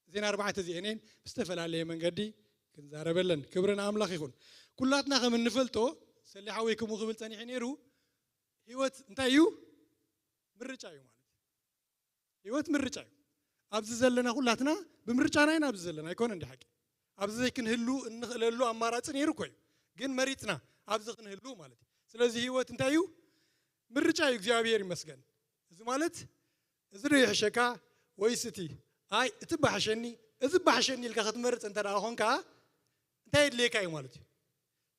زين 4 زينين استفل عليه من قدي كنزار بلن كبرنا أملاخ يكون كلاتنا خم النفلتو سلي حويكم وقبل تاني حنيرو هيوت انتايو مرجعيو مالك هيوت مرجعيو أبز زلنا كلاتنا بمرجعنا هنا أبز زلنا يكون عندي حق أبز يكن هلو هلو أمارات نيرو كوي جن مريتنا أبز يكن هلو مالك سلازي هيوت انتايو مرجعيو زيابير مسكن إذا مالت إذا ريح شكا ويستي هاي تبحشني إذا بحشني الكخت مرت أنت راهون كا تايد ليك أي مالك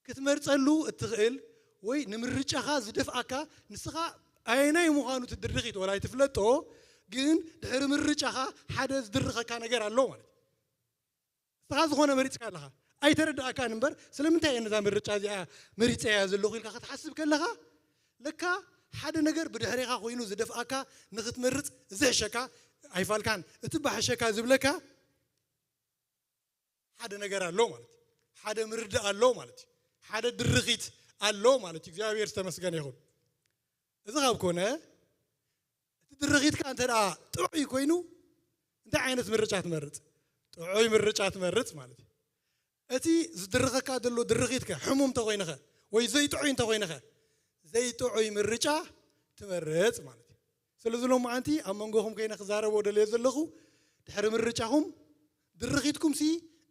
كتمرت قالو التغيل وي نمرج أخاز دفعك نسخة أيناي مخانو تدرخيت ولا يتفلتو جن دحر مرج أخا حدث درخة كان غير اللون استخاز خونا مريت كلها أي ترد أكان نمبر سلمتها إن مرج هذه مريت أياز اللغة الكخت تحسب كلها لك حدا نجر بدحريقة خوينو زدفعك نخت مرت زهشك أي فالكان تبح شكا زبلك حدا نجر اللون حدا مرد اللون مالتي حدا درخيت اللو مالتي زيابير تمسكن يخون إذا غاب كونه تدرخيت كان ترى طعي كوينو أنت እንታይ ዓይነት ምርጫ ትመርጽ ጥዑይ ምርጫ ትመርጽ ማለት እዩ እቲ ዝድርኸካ ዘሎ ድርኺትከ ሕሙም ተኾይንኸ ወይ ዘይጥዑይ እንተኾይንኸ ዘይጥዑይ ምርጫ ትመርጽ ማለት እዩ ስለዚ ሎም ማዓንቲ ኣብ መንጎኹም ከይነ ክዛረቦ ደልየ ዘለኹ ድሕሪ ምርጫኹም ድርኺትኩም ሲ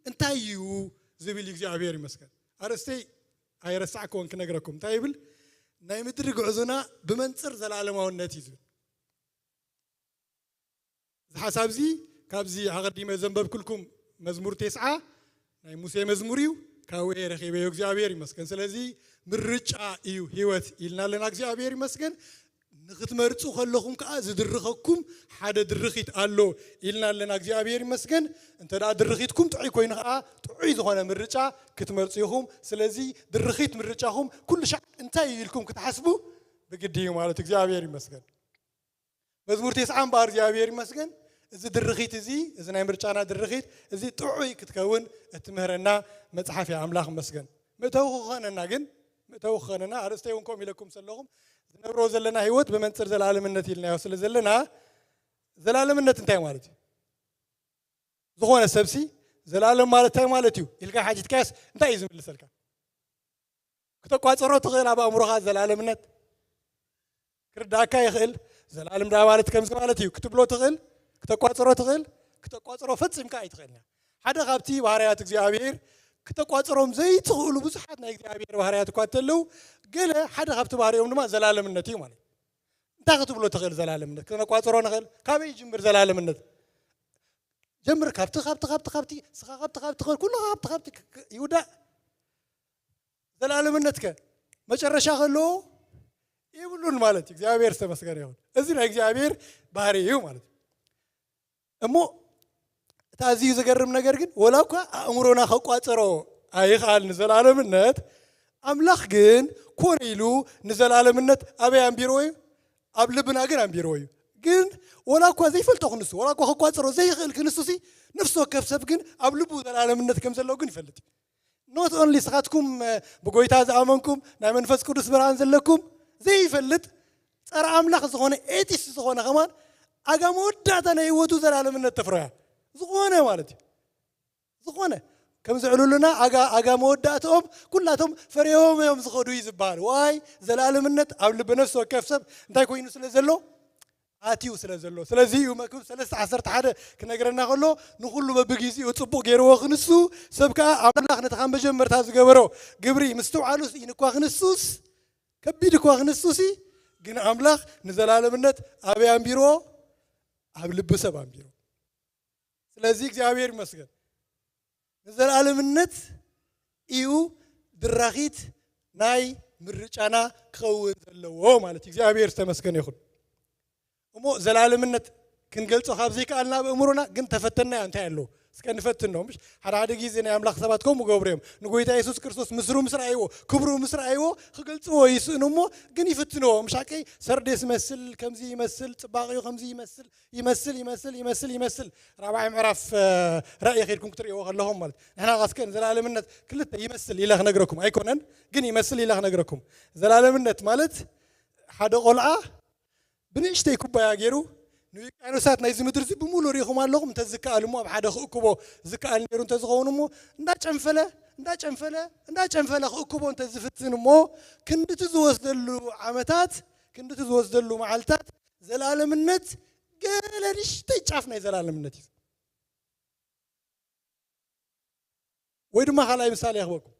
እንታይ እዩ ዝብል እግዚአብሔር ይመስገን ኣረስተይ ኣይረሳዕክዎን ክነግረኩም እንታይ ይብል ናይ ምድሪ ጉዕዞና ብመንጽር ዘላለማውነት እዩ ዝብል ዝሓሳብ ዚ ካብዚ ኣቐዲመ ዘንበብክልኩም መዝሙር 9 ናይ ሙሴ መዝሙር እዩ ካብኡ ረኺበዮ እግዚአብሔር ይመስገን ስለዚ ምርጫ እዩ ህይወት ኢልና ኣለና እግዚአብሔር ይመስገን ንኽትመርጹ ከለኹም ከዓ ዝድርኸኩም ሓደ ድርኺት ኣሎ ኢልና ኣለና እግዚአብሔር ይመስገን እንተዳ ድርኺትኩም ጥዑይ ኮይኑ ከዓ ጥዑይ ዝኾነ ምርጫ ክትመርጹ ኢኹም ስለዚ ድርኺት ምርጫኹም ኩሉ ሻዕ እንታይ ኢልኩም ክትሓስቡ ብግዲ እዩ ማለት እግዚአብሔር ይመስገን መዝሙር 9 እምበር እግዚአብሔር ይመስገን እዚ ድርኺት እዚ እዚ ናይ ምርጫና ድርኺት እዚ ጥዑይ ክትከውን እትምህረና መጽሓፍ ኣምላኽ ይመስገን መተው ኾነና ግን መተው ኾነና ኣረስተይ ወንኮም ኢለኩም ሰለኹም ዝነብሮ ዘለና ህይወት በመንጽር ዘላለምነት ኢልናዮ ስለ ዘለና ዘላለምነት እንታይ ማለት እዩ ዝኾነ ሰብሲ ዘላለም ማለት እንታይ ማለት እዩ ኢልካ ሓጂትካስ እንታይ እዩ ዝምልሰልካ ክትቋጽሮ ትኽእል ኣብ ኣእምሮኻ ዘላለምነት ክርዳእካ ይኽእል ዘላለም ዳ ማለት ከምዚ ማለት እዩ ክትብሎ ትኽእል ክትቋጽሮ ትኽእል ክትቋጽሮ ፈጽምካ ኣይትኽእልና ሓደ ካብቲ ባህርያት እግዚአብሔር ክትቋጽሮም ዘይትኽእሉ ብዙሓት ናይ እግዚአብሔር ባህርያት እኳ እንተለው ገለ ሓደ ካብቲ ባህርዮም ድማ ዘላለምነት እዩ ማለት እንታይ ክትብሎ ትኽእል ዘላለምነት ክትቋጽሮ ንኽእል ካበይ ጅምር ዘላለምነት ጀምር ካብቲ ስኻ ካብቲ ኩሉ ካብቲ ይውዳእ ዘላለምነትከ መጨረሻ ከለዎ ይብሉን ማለት እግዚአብሔር ዝተመስገነ ይሁን እዚ ናይ እግዚአብሔር ባህሪ እዩ ማለት እሞ እቲ ኣዝዩ ዝገርም ነገር ግን ወላ እኳ ኣእምሮና ከቋጽሮ ኣይኽኣል ንዘላለምነት ኣምላኽ ግን ኮነ ኢሉ ንዘላለምነት ኣበይ ኣንቢርዎ እዩ ኣብ ልብና ግን ኣንቢርዎ እዩ ግን ወላ እኳ ዘይፈልጦ ክንሱ ወላ እኳ ከቋጽሮ ዘይኽእል ክንሱ ሲ ነፍሲ ወከፍ ሰብ ግን ኣብ ልቡ ዘላለምነት ከም ዘለዎ ግን ይፈልጥ ኖት ኦንሊ ስኻትኩም ብጎይታ ዝኣመንኩም ናይ መንፈስ ቅዱስ ብርሃን ዘለኩም ዘይፈልጥ ፀረ ኣምላኽ ዝኾነ ኤቲስ ዝኾነ ኸማን ኣጋመ ወዳእታ ናይ ህይወቱ ዘላለምነት ተፍርያ ዝኾነ ማለት እዩ ዝኾነ ከም ዝዕሉልና ኣጋመ ወዳእቶም ኩላቶም ፈርዮም እዮም ዝኸዱ እዩ ዝበሃል ዋይ ዘላለምነት ኣብ ልቢ ነፍሲ ወከፍ ሰብ እንታይ ኮይኑ ስለ ዘሎ ኣትዩ ስለ ዘሎ ስለዚ እዩ መክብብ 3:11 ክነግረና ከሎ ንኹሉ በብግዚኡ ጽቡቕ ገይርዎ ክንሱ ሰብ ከዓ ኣምላኽ ነቲ ካብ መጀመርታ ዝገበሮ ግብሪ ምስትውዓሉስ ኢንኳ ክንሱስ ከቢድ እኳ ክንሱሲ ግን ኣምላኽ ንዘላለምነት ኣበይ ኣንቢርዎ ኣብ ልቢ ሰብ ኣንቢርዎ ስለዚ እግዚአብሔር ይመስገን ንዘላለምነት እዩ ድራኺት ናይ ምርጫና ክኸውን ዘለዎ ማለት እግዚአብሔር ዝተመስገነ ይኹን እሞ ዘላለምነት ክንገልጾ ካብ ዘይከኣልና በእምሮና ግን ተፈተና እንታይ ኣለዎ እስከ ንፈትኖ ምሽ ሓደ ጊዜ ናይ ኣምላኽ ሰባት ከምኡ ገብሩ እዮም ንጎይታ ኢየሱስ ክርስቶስ ምስሩ ምስ ረኣይዎ ክብሩ ምስ ረኣይዎ ክገልጽዎ ይስእኑ እሞ ግን ይፍትንዎ ምሻቀይ ሰርዴስ ይመስል ከምዚ ይመስል ጽባቕዩ ከምዚ ይመስል ራብዓይ ምዕራፍ ራእይ ኸይድኩም ክትሪእዎ ከለኹም ማለት ንሕና ቃስከን ዘላለምነት ክልተ ይመስል ኢለ ክነግረኩም ኣይኮነን ግን ይመስል ኢለ ክነግረኩም ዘላለምነት ማለት ሓደ ቆልዓ ብንእሽተይ ኩባያ ገይሩ ንውቅያኖሳት ናይዚ ምድሪ እዚ ብሙሉ ሪኢኹም ኣለኹም እንተዝከኣል እሞ ኣብ ሓደ ክእክቦ ዝከኣል ነይሩ እንተዝኸውን እሞ እንዳጨንፈለ ክእክቦ እንተዝፍትን እሞ ክንድቲ ዝወስደሉ ዓመታት ክንድቲ ዝወስደሉ መዓልታት ዘላለምነት ገለ ንእሽተይ ጫፍ ናይ ዘላለምነት እዩ ወይ ድማ ካልኣይ ምሳሌ ይኽበኩም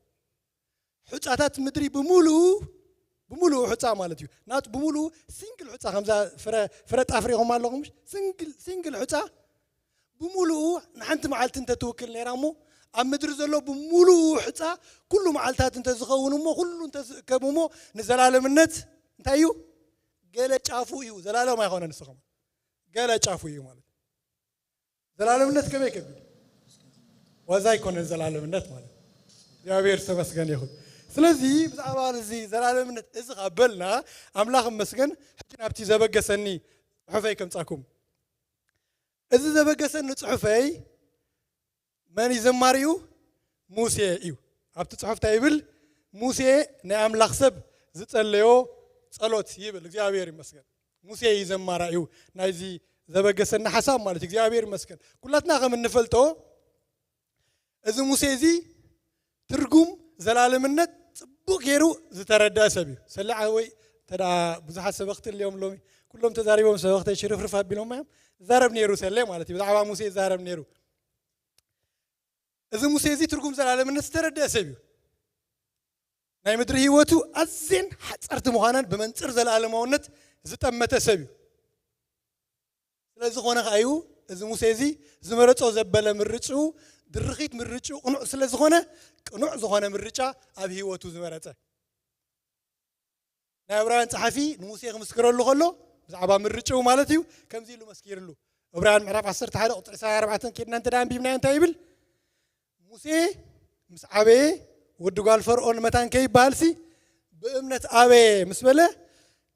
ሕፃታት ምድሪ ብሙሉ ሕፃ ማለት እዩ ናቱ ብሙሉ ሲንግል ሕፃ ከምዛ ፍረ ጣፍሪኹም ኣለኹም ሲንግል ሕፃ ብሙሉ ንሓንቲ መዓልቲ እንተትውክል ነይራ እሞ ኣብ ምድሪ ዘሎ ብሙሉ ሕፃ ኩሉ መዓልታት እንተዝኸውን እሞ ኩሉ እንተዝእከብ እሞ ንዘላለምነት እንታይ እዩ ገለ ጫፉ እዩ ዘላለም ኣይኮነን ንስኹም ገለ ጫፉ እዩ ማለት ዘላለምነት ከመይ ከቢድ ዋዛ ኣይኮነን ዘላለምነት ማለት እግዚአብሔር ዝተመስገነ ይሁን ስለዚ ብዛዕባ እዚ ዘላለምነት እዚ ኻበልና ኣምላኽ ይመስገን ሕጂ ናብቲ ዘበገሰኒ ጽሑፈይ ከምጻኩም እዚ ዘበገሰኒ ጽሑፈይ መን ይዘማር እዩ ሙሴ እዩ ኣብቲ ጽሑፍ እንታይ ይብል ሙሴ ናይ ኣምላኽ ሰብ ዝጸለዮ ጸሎት ይብል እግዚአብሔር ይመስገን ሙሴ ይዘማራ እዩ ናይዚ ዘበገሰና ሓሳብ ማለት እግዚአብሔር ይመስገን ኩላትና ከም እንፈልጦ እዚ ሙሴ እዚ ትርጉም ዘላለምነት ጽቡቕ ጌሩ ዝተረዳ ሰብ እዩ ሰላዓ ወይ ተዳ ብዙሓት ሰበኽቲ اليوم ሎሚ ኩሎም ተዛሪቦም ሰበኽቲ ሽርፍርፍ አቢሎም ማም ዛረብ ነይሩ ሰለ ማለት እዩ ብዛዕባ ሙሴ ዛረብ ነይሩ እዚ ሙሴ እዚ ትርጉም ዘላለምነት ዝተረዳ ሰብ እዩ ናይ ምድሪ ህይወቱ ኣዝን ሓጸርቲ ምዃናን ብመንጽር ዘላለማውነት ዝጠመተ ሰብ እዩ ስለዚ ኾነ ኸዩ እዚ ሙሴ እዚ ዝመረጾ ዘበለ ምርጩ ድርኺት ምርጩ ቅኑዕ ስለ ዝኾነ ቅኑዕ ዝኾነ ምርጫ ኣብ ህይወቱ ዝመረጸ ናይ ዕብራውያን ጸሓፊ ንሙሴ ክምስክረሉ ኸሎ ብዛዕባ ምርጩ ማለት እዩ ከምዚ ኢሉ መስኪርሉ ዕብራውያን ምዕራፍ 11 ቁጥሪ 24 ከድና እንተ ዳንቢብና እንታይ ይብል ሙሴ ምስ ዓበየ ወዲ ጓል ፈርዖን መታን ከይበሃልሲ ብእምነት አበየ ምስ በለ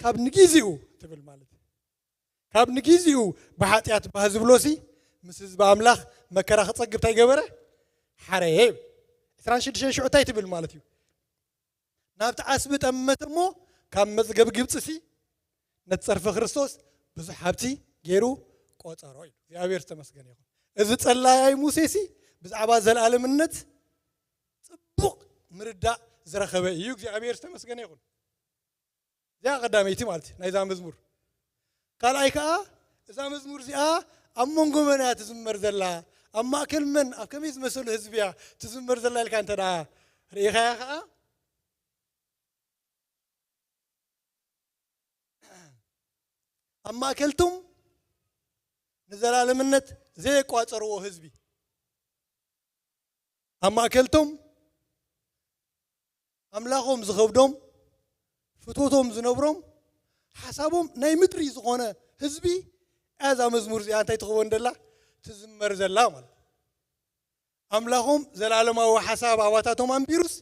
ካብ ንጊዜኡ ትብል ማለት ካብ ንጊዜኡ ብሓጢአት ባህ ዝብሎሲ ምስ ህዝቢ ኣምላኽ መከራ ክጸግብ እንታይ ገበረ ሓረየ 26 ሽዑ እንታይ ትብል ማለት እዩ ናብቲ ዓስቢ ጠመተ እሞ ካብ መዝገብ ግብፅሲ ነቲ ፀርፊ ክርስቶስ ብዙሕ ሃብቲ ገይሩ ቆፀሮ እዩ እግዚአብሔር ዝተመስገነ ይኹን እዚ ጸላያይ ሙሴሲ ብዛዕባ ዘለኣለምነት ጽቡቕ ምርዳእ ዝረኸበ እዩ እግዚአብሔር ዝተመስገነ ይኹን እዚኣ ቀዳመይቲ ማለት ናይዛ መዝሙር ካልኣይ ከዓ እዛ መዝሙር እዚኣ ኣብ መንጎ መን እያ ትዝመር ዘላ ኣብ ማእከል መን ኣብ ከመይ ዝመሰሉ ህዝቢ እያ ትዝመር ዘላ ኢልካ እንተ ደኣ ርኢኻያ ከዓ ኣብ ማእከልቶም ንዘላለምነት ዘየቋፀርዎ ህዝቢ ኣብ ማእከልቶም ኣምላኾም ዝኸብዶም ፍትወቶም ዝነብሮም ሓሳቦም ናይ ምድሪ ዝኾነ ህዝቢ እዛ መዝሙር እዚኣ እንታይ ትኸውን ደላ ትዝመር ዘላ ማለት ኣምላኾም ዘላለማዊ ሓሳብ ኣባታቶም ኣንቢሩስ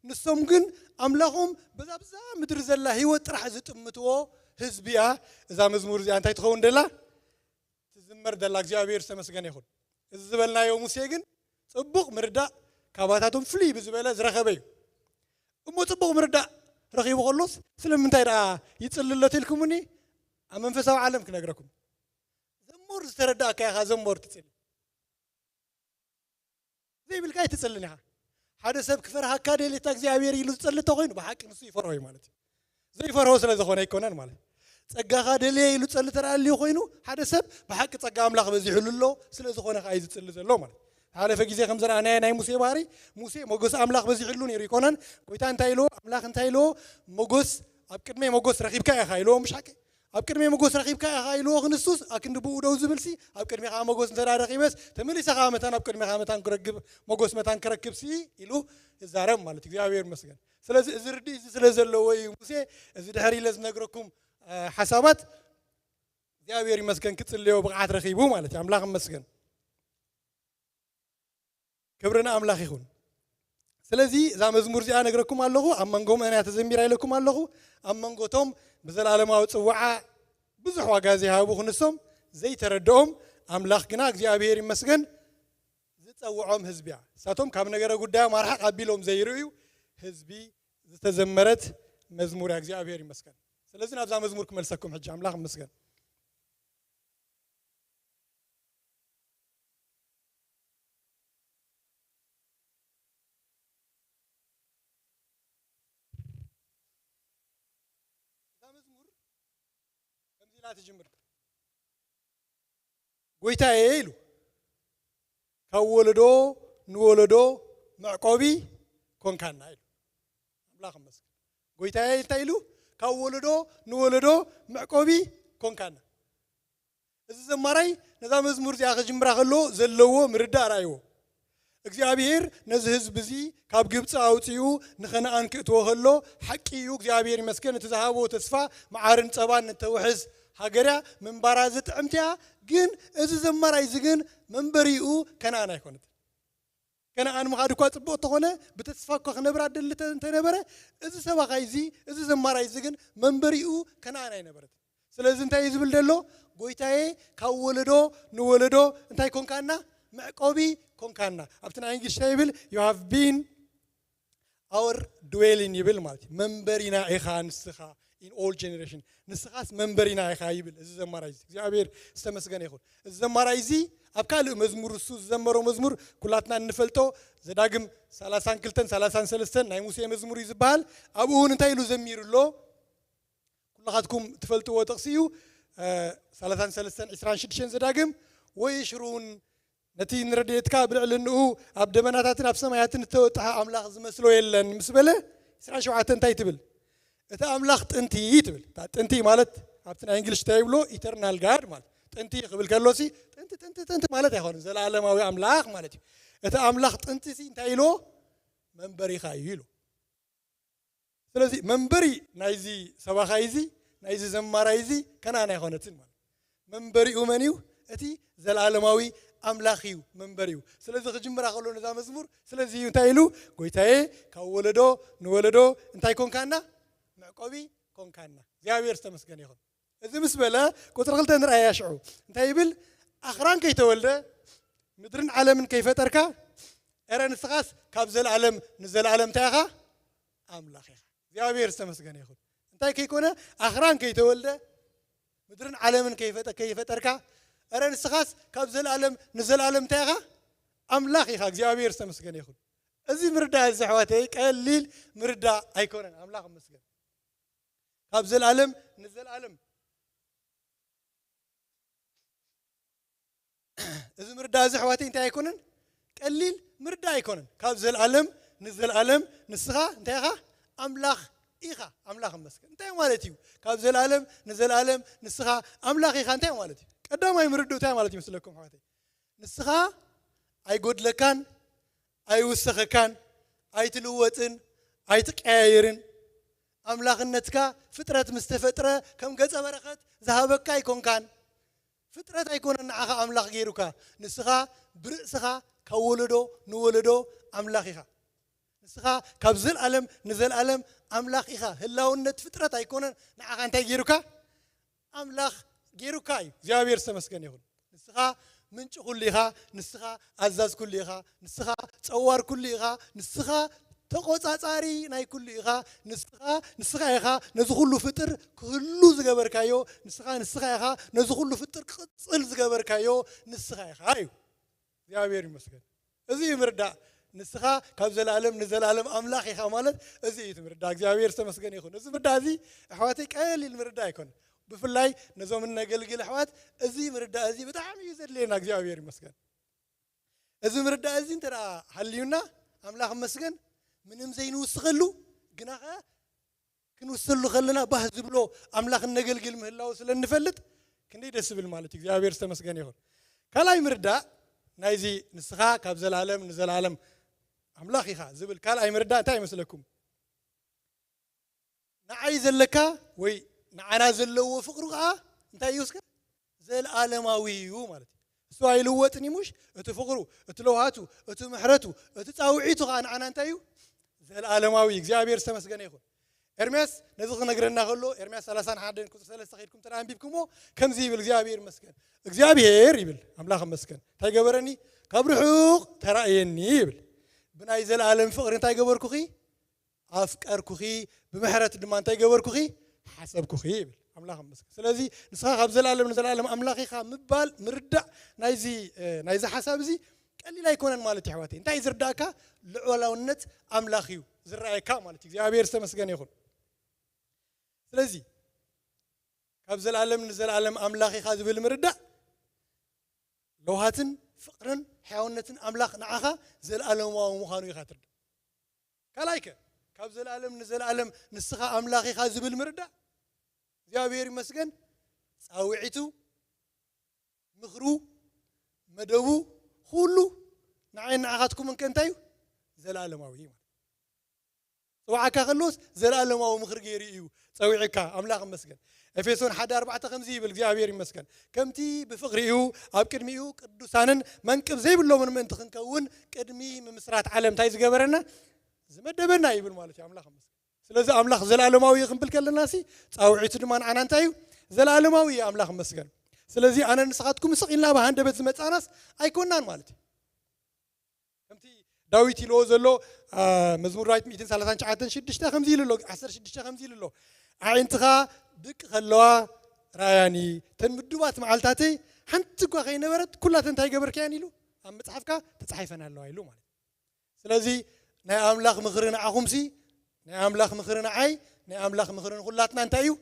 ንሶም ግን ኣምላኾም በዛ ምድሪ ዘላ ህይወት ጥራሕ ዝጥምትዎ ህዝቢ እያ እዛ መዝሙር እዚኣ እንታይ ትኸውን ደላ ትዝመር ደላ እግዚአብሔር ዝተመስገነ ይኹን እዚ ዝበልናዮ ሙሴ ግን ጽቡቕ ምርዳእ ካባታቶም ፍልይ ብዝበለ ዝረኸበ እዩ እሞ ጽቡቕ ምርዳእ ረኺቡ ከሎስ ስለምንታይ ደኣ ይጽልለት ኢልኩምኒ ኣብ መንፈሳዊ ዓለም ክነግረኩም ዘሞር ዝተረዳእካ ኢኻ ዘሞር ትጽሊ ዘይብልካ ይትጽልን ኢኻ ሓደ ሰብ ክፈርሃካ ደልየታ እግዚአብሔር ኢሉ ዝጸሊ እንተኾይኑ ብሓቂ ንሱ ይፈርሆ እዩ ማለት እዩ ዘይፈርሆ ስለ ዝኾነ ኣይኮነን ማለት ጸጋኻ ደልየ ኢሉ ጸሊ ተረኣልዩ ኮይኑ ሓደ ሰብ ብሓቂ ጸጋ ኣምላኽ በዚሑሉ ኣሎ ስለ ዝኾነ ከዓ እዩ ዝጽሊ ዘሎ ማለት ሓለፈ ግዜ ከም ዘረኣናዮ ናይ ሙሴ ባህሪ ሙሴ ሞገስ ኣምላኽ በዚሕሉ ነይሩ ይኮነን ጎይታ እንታይ ኢልዎ ኣምላኽ እንታይ ኢልዎ ሞገስ ኣብ ቅድሜ ሞገስ ረኺብካ ኢኻ ኢልዎ ምሽ ሓቂ ኣብ ቅድሜ ሞገስ ረኺብካ ኢኻ ኢልዎ ክንሱስ ኣብ ክንዲ ብኡ ደው ዝብልሲ ኣብ ቅድሜኻ ሞገስ እንተ ረኺበስ ተመሊሰኻ መታን ኣብ ቅድሜኻ መታን ክረክብ ሞገስ መታን ክረክብሲ ኢሉ ይዛረብ ማለት እግዚአብሔር ይመስገን ስለዚ እዚ ርዲ እዚ ስለ ዘለዎ እዩ ሙሴ እዚ ድሕሪ ኢለ ዝነግረኩም ሓሳባት እግዚአብሔር ይመስገን ክጽልዮ ብቕዓት ረኺቡ ማለት እዩ ኣምላኽ ይመስገን ክብርና ኣምላኽ ይኹን ስለዚ እዛ መዝሙር እዚኣ ነግረኩም ኣለኹ ኣብ መንጎም እያ ተዘሚራ ኢለኩም ኣለኹ ኣብ መንጎቶም ብዘላለማዊ ጽዋዓ ብዙሕ ዋጋ ዝሃቡ ክንሶም ዘይተረድኦም ኣምላኽ ግና እግዚአብሔር ይመስገን ዝጸውዖም ህዝቢ እያ እሳቶም ካብ ነገረ ጉዳዮም ኣርሓቕ ኣቢሎም ዘይርእዩ ህዝቢ ዝተዘመረት መዝሙር እያ እግዚአብሔር ይመስገን ስለዚ ናብዛ መዝሙር ክመልሰኩም ሕጂ ኣምላኽ ይመስገን تجمر قويتا إيلو كولدو نولدو معقوبي كون كان نايلو لا خمس قويتا إيلو كولدو نولدو معقوبي كون كان إذا زمراي نظام مزمور زي آخر جمرة خلو زلوا مردا رايو እግዚአብሔር ነዚህ ህዝብ እዚ ካብ ግብጽ አውጥዩ ንኸነአን ክእትወኸሎ ሓቂዩ እግዚአብሔር ይመስገን ተዛሃቦ ተስፋ ማዓርን ጸባን ተውሕዝ ሃገርያ መንባራ ዝጥዕምትያ ግን እዚ ዘመራይ ዝግን መንበሪኡ ከነአን አይኮነት ከነአን ምኻድ እኳ ጽቡቕ ተኾነ ብተስፋ እኳ ክነብር አደልተ እንተነበረ እዚ ሰባኻይ እዚ እዚ ዘመራይ ዝግን መንበሪኡ ከነአን አይነበረት ስለዚህ እንታይ ዝብል ደሎ ጎይታዬ ካብ ወለዶ ንወለዶ እንታይ ኮንካና معقوبي كونكانا أبتنا إنجليش تقول you have been our dwelling يبل مالتي منبرنا إخان سخا in all generation ንስኻስ መንበሪና ኢኻ ይብል እዚ ዘማራይ እግዚአብሔር ዝተመስገነ ይኹን እዚ ዘማራይ እዚ ኣብ ካልእ መዝሙር እሱ ዘመሮ መዝሙር ኩላትና እንፈልጦ ዘዳግም 32 33 ናይ ሙሴ መዝሙር እዩ ዝበሃል ኣብኡ እውን እንታይ ኢሉ ዘሚሩሎ ኩላኻትኩም ትፈልጥዎ ጥቕሲዩ 33 26 ዘዳግም ወይሽሩን ነቲ ንረድኤትካ ብልዕልንኡ ኣብ ደመናታትን ኣብ ሰማያትን እተወጥሐ ኣምላኽ ዝመስሎ የለን ምስ በለ 27 እንታይ ትብል እቲ ኣምላኽ ጥንቲ ትብል ጥንቲ ማለት ኣብቲ ናይ እንግሊሽ እንታይ ይብሎ ኢተርናል ጋድ ማለት ጥንቲ ክብል ከሎሲ ጥንቲ ማለት ኣይኮነን ዘለዓለማዊ ኣምላኽ ማለት እዩ እቲ ኣምላኽ ጥንቲ እንታይ ኢሎ መንበሪኻ እዩ ኢሎ ስለዚ መንበሪ ናይዚ ሰባኻይ እዚ ናይዚ ዘማራይ እዚ ከናና ኣይኮነትን ማለት መንበሪኡ መን እዩ እቲ ዘለዓለማዊ ኣምላኽ እዩ መንበሪ እዩ ስለዚ ክጅምራ ከሎ ነዛ መዝሙር ስለዚ እንታይ ኢሉ ጎይታዬ ካብ ወለዶ ንወለዶ እንታይ ኮንካና መዕቆቢ ኮንካና እግዚአብሔር ዝተመስገነ ይኹን እዚ ምስ በለ ቁጥር 2 ንርአያ ያሽዑ እንታይ ይብል ኣኽራን ከይተወልደ ምድርን ዓለምን ከይፈጠርካ እረ ንስኻስ ካብ ዘለዓለም ንዘለዓለም እንታይ ኢኻ ኣምላኽ ኢኻ እግዚአብሔር ዝተመስገነ ይኹን እንታይ ከይኮነ ኣኽራን ከይተወልደ ምድርን ዓለምን ከይፈጠርካ እረ ንስኻስ ካብ ዘለዓለም ንዘለዓለም እንታይ ኢኻ ኣምላኽ ኢኻ እግዚአብሔር ዝተመስገነ ይኹን እዚ ምርዳእ እዚ ኣሕዋተይ ቀሊል ምርዳእ ኣይኮነን ኣምላኽ ይመስገን ካብ ዘለዓለም ንዘለዓለም እዚ ምርዳእ እዚ ኣሕዋተይ እንታይ ኣይኮነን ቀሊል ምርዳእ ኣይኮነን ካብ ዘለዓለም ንዘለዓለም ንስኻ እንታይ ኢኻ ኣምላኽ ኢኻ ኣምላኽ ይመስገን እንታይ ማለት እዩ ካብ ዘለዓለም ንዘለዓለም ንስኻ ኣምላኽ ኢኻ እንታይ ማለት እዩ ቀዳማይ ምርድኡ እንታይ ማለት ይመስለኩም ኣሕዋተይ ንስኻ ኣይጎድለካን ኣይውሰኸካን ኣይትልወጥን ኣይትቀያየርን ኣምላኽነትካ ፍጥረት ምስ ተፈጥረ ከም ገጸ በረኸት ዝሃበካ ኣይኮንካን ፍጥረት ኣይኮነን ንዓኻ ኣምላኽ ገይሩካ ንስኻ ብርእስኻ ካብ ወለዶ ንወለዶ ኣምላኽ ኢኻ ንስኻ ካብ ዘለዓለም ንዘለዓለም ኣምላኽ ኢኻ ህላውነት ፍጥረት ኣይኮነን ንዓኻ እንታይ ገይሩካ ኣምላኽ ገይሩካ እዩ እግዚአብሔር ዝተመስገነ ይኹን ንስኻ ምንጭ ኩሉ ኢኻ ንስኻ ኣዛዝ ኩሉ ኢኻ ንስኻ ፀዋር ኩሉ ኢኻ ንስኻ ተቆፃፃሪ ናይ ኩሉ ኢኻ ንስኻ ኢኻ ነዚ ኩሉ ፍጥር ክህሉ ዝገበርካዮ ንስኻ ኢኻ ነዚ ኩሉ ፍጥር ክቅፅል ዝገበርካዮ ንስኻ ኢኻ እዩ እግዚአብሔር ይመስገን እዚ ምርዳእ ንስኻ ካብ ዘለዓለም ንዘለዓለም ኣምላኽ ኢኻ ማለት እዚ እዩ ምርዳእ እግዚአብሔር ዝተመስገነ ይኹን እዚ ምርዳእ እዚ ኣሕዋተይ ቀሊል ምርዳእ ኣይኮነን ብፍላይ ነዞም ነገልግል ኣሕዋት እዚ ምርዳእ እዚ ብጣዕሚ እዩ ዘድልየና እግዚአብሔር ይመስገን እዚ ምርዳእ እዚ እንተዳ ሃልዩና ኣምላኽ ይመስገን ምንም ዘይንውስኸሉ ግና ክንውስሉ ከለና ባህ ዝብሎ ኣምላኽ ነገልግል ምህላው ስለንፈልጥ ክንደይ ደስ ብል ማለት እዩ እግዚአብሔር ዝተመስገነ ይኹን ካልኣይ ምርዳእ ናይዚ ንስኻ ካብ ዘለዓለም ንዘለዓለም ኣምላኽ ኢኻ ዝብል ካልኣይ ምርዳእ እንታይ ይመስለኩም ንዓይ ዘለካ ወይ ንዓና ዘለዎ ፍቅሩ ከዓ እንታይ እዩ እስከ ዘለዓለማዊ እዩ ማለት እዩ እሱ ኣይልወጥን ይሙሽ እቲ ፍቅሩ እቲ ለውሃቱ እቲ ምሕረቱ እቲ ፃውዒቱ ከዓ ንዓና እንታይ እዩ ዘለዓለማዊ እግዚአብሔር ዝተመስገነ ይኹን ኤርምያስ ነዚ ክነግረና ከሎ ኤርምያስ 31 ቁጥር 3 ኸይድኩም ተንቢብኩሞ ከምዚ ይብል እግዚአብሔር ይመስገን እግዚአብሔር ይብል ኣምላኽ ይመስገን እንታይ ገበረኒ ካብ ርሑቕ ተራእየኒ ይብል ብናይ ዘለዓለም ፍቅሪ እንታይ ገበርኩኺ ኣፍቀርኩኺ ብምሕረት ድማ እንታይ ገበርኩኺ ሓሰብኩኺ ይብል ኣምላኽ ይመስገን ስለዚ ንስኻ ካብ ዘለዓለም ንዘለዓለም ኣምላኽ ኢኻ ምባል ምርዳእ ናይዚ ሓሳብ እዚ ቀሊል ኣይኮነን ማለት እዩ ኣሕዋተይ እንታይ ዝርዳእካ ልዑላውነት ኣምላኽ እዩ ዝረኣየካ ማለት እዩ እግዚአብሔር ዝተመስገነ ይኹን ስለዚ ካብ ዘለዓለም ንዘለዓለም ኣምላኽ ኢኻ ዝብል ምርዳእ ለውሃትን ፍቅርን ሕያውነትን ኣምላኽ ንዓኻ ዘለዓለማዊ ምዃኑ ኢኻ ትርዳእ ካልኣይከ ካብ ዘለዓለም ንዘለዓለም ንስኻ ኣምላኽ ኢኻ ዝብል ምርዳእ እግዚአብሔር ይመስገን ፃውዒቱ ምኽሩ መደቡ ሁሉ ንዓይ ንዓኻትኩም እንታይ እዩ ዘለዓለማዊ እዩ ፀዋዕካ ከሎስ ዘለዓለማዊ ምኽሪ ገይሩ እዩ ፀዊዕካ ኣምላኽ ይመስገን ኤፌሶን 1:4 ከምዚ ይብል እግዚአብሔር ይመስገን ከምቲ ብፍቅሪኡ ኣብ ቅድሚኡ ቅዱሳንን መንቅብ ዘይብሎምን ምእንቲ ክንከውን ቅድሚ ምምስራት ዓለም እንታይ ዝገበረና ዝመደበና ይብል ማለት እዩ ኣምላኽ ይመስገን ስለዚ ኣምላኽ ዘለዓለማዊ ክንብል ከለናሲ ፃውዒቱ ድማ ንዓና እንታይ እዩ ዘለዓለማዊ እዩ ኣምላኽ ይመስገን ስለዚ ኣነ ንስኻትኩም ስቂልና ብሃንደበት ዝመፃናስ ኣይኮናን ማለት እዩ ከምቲ ዳዊት ኢልዎ ዘሎ መዝሙር ዳዊት 139:6 ከምዚ ኢሉ ኣሎ 16 ከምዚ ኢሉ ኣሎ عينتها دك خلوا راياني تنمدوبات معلتاتي حنتكوا خي نبرت كلها تنتهي قبر كياني له أم تصحفك تصحيفنا الله يلو مالي سلازي نا أملاخ مخرنا عخمسي نا أملاخ مخرنا عي نا أملاخ مخرنا كلاتنا انتايو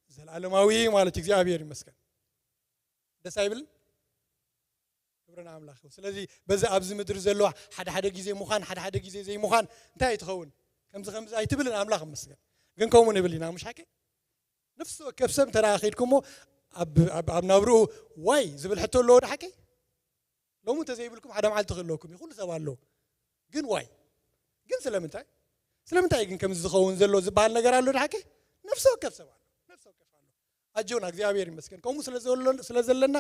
زلالماوي مالتك زابير مسكن ده سايبل كبرنا أملاخ سلازي بز أبز مدر زلوا حدا جيزي مخان حدا جيزي زي مخان انتهي تخون كم خمس أي تبلن أملاخ مسكن جن كومون يبلينا مش حكي نفسه كبسم ترى أخيركمو أب نابرو واي زبل حتى لو حكي لو مو تزيب لكم حدا معل تخلوكم يقول سوال له جن واي جن سلامتاي جن كم زخون زلوا زبال نجار له حكي نفسه كبسم نفسه كفالو أجونا እግዚአብሔር ይመስገን كومو ስለዘለና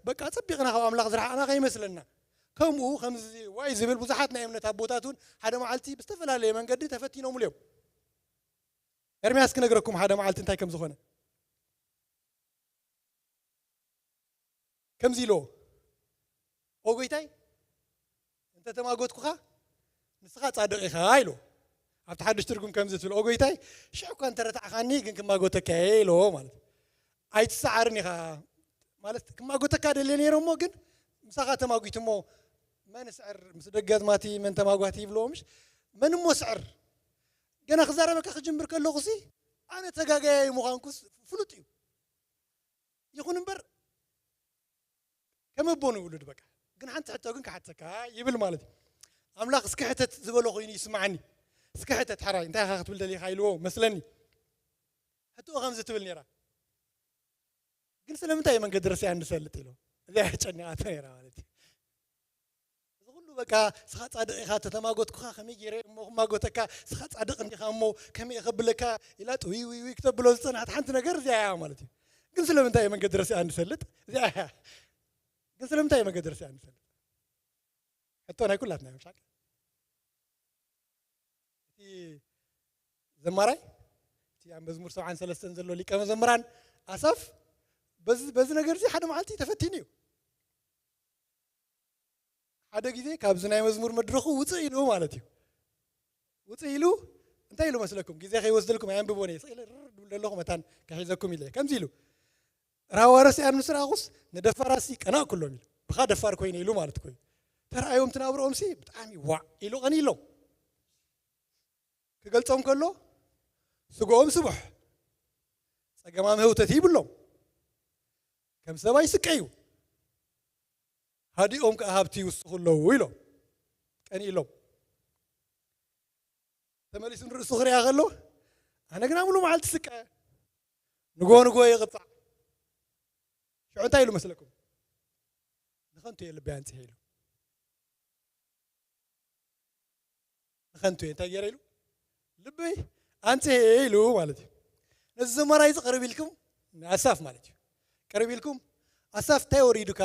በቃ ጽብቅና ኸው አምላኽ ዝርሓና ከይመስለና ከምኡ ከምዚ ዋይ ዝብል ብዙሓት ናይ እምነት ኣቦታቱን ሓደ መዓልቲ ብዝተፈላለየ መንገዲ ተፈቲኖም ልዮም ኤርምያስ ክነግረኩም ሓደ መዓልቲ እንታይ ከም ዝኾነ ከምዚ ኢሎ ኦጎይታይ እንተ ተማጎትኩኻ ንስኻ ጻድቕ ኢኻ ኢሎ ኣብቲ ሓድሽ ትርጉም ከምዚ ትብል ኦጎይታይ ሽዑ እኳ እንተረታዕኻኒ ግን ክማጎተካ ኢሎ ማለት ኣይትሰዓርን ኢኻ ማለት ክማጎተካ ደልየ ነይሮ እሞ ግን ምሳኻ ተማጉት እሞ መን ስዕር ምስ ደገዝማቲ መን ተማጓቲ ይብልዎምሽ መን እሞ ስዕር ገና ክዛረበካ ክጅምር ከለኹሲ ኣነ ተጋጋያይ ምዃንኩስ ፍሉጥ እዩ ይኹን እምበር ከመቦኑ ይውሉድ በቃ ግን ሓንቲ ሕቶ ግን ክሓተካ ይብል ማለት ኣምላኽ እስኪ ሕተት ዝበሎ ኮይኑ ይስማዓኒ እስኪ ሕተት ሓራይ እንታይ ኻ ክትብል ደሊኻ ኢልዎ መስለኒ ሕቶኡ ከምዚ ትብል ነይራ ግን ስለምንታይ መንገዲ ረሲያ እንሰልጥ ኢሎ እዚኣ ጨኒቓቶ ነይራ ማለት እዩ እዚ ኩሉ በቃ ስኻ ጻድቕ ኢኻ ተተማጎትኩኻ ከመይ ገይረ እሞ ክማጎተካ ስኻ ጻድቕ እንዲኻ እሞ ከመይ የኸብለካ ኢላ ጥውይ ክተብሎ ዝፀናሕት ሓንቲ ነገር እዚኣ እያ ማለት እዩ ግን ስለምንታይ መንገዲ ረሲያ እንሰልጥ እዚኣ እያ ግን ስለምንታይ መንገዲ ረሲያ እንሰልጥ ሕቶ ናይ ኩላትና እዮም ሻቅ እቲ ዘማራይ እቲ ኣብ መዝሙር 73 ዘሎ ሊቀ መዘምራን ኣሳፍ በዚ ነገር እዚ ሓደ መዓልቲ ተፈቲኑ እዩ ሓደ ግዜ ካብዚ ናይ መዝሙር መድረኹ ውፅእ ኢሉ ማለት እዩ ውፅእ ኢሉ እንታይ ኢሉ መስለኩም ግዜ ከይወስደልኩም ኣየንብቦን እየ ስኢለ ድብል ዘለኹ መታን ከሒዘኩም ኢለ ከምዚ ኢሉ ራዋረስያን ምስራቑስ ንደፋራሲ ቀናእ ኩሎም ኢሉ ብኻ ደፋር ኮይነ ኢሉ ማለት ኮይኑ ተረኣዮም ትናብሮኦምሲ ብጣዕሚ ዋዕ ኢሉ ቀኒኢሎም ክገልፆም ከሎ ስግኦም ስቡሕ ፀገማም ህውተት ይብሎም ከም ሰባይ ስቀዩ ሃዲኦም ከዓ ሃብቲ ይውስኹ ኣለዉ ኢሎም ቀኒኢሎም ተመሊሱ ንርእሱ ክሪኣ ከሎ ኣነ ግና ሙሉ መዓልቲ ስቀ ንጎ ይቕጣዕ ሽዑ እንታይ ኢሉ መስለኩም ንኸንቱ እየ ልበይ ኣንፅሐ ኢሉ ንኸንቱ እየ እንታይ ገይረ ኢሉ ልበይ ኣንፅሐ ኢሉ ማለት እዩ ነዚ ዘመራይ ዝቐርብ ኢልኩም ንኣሳፍ ማለት እዩ ቀርብ ኢልኩም ኣሳፍ እንታይ ወሪዱካ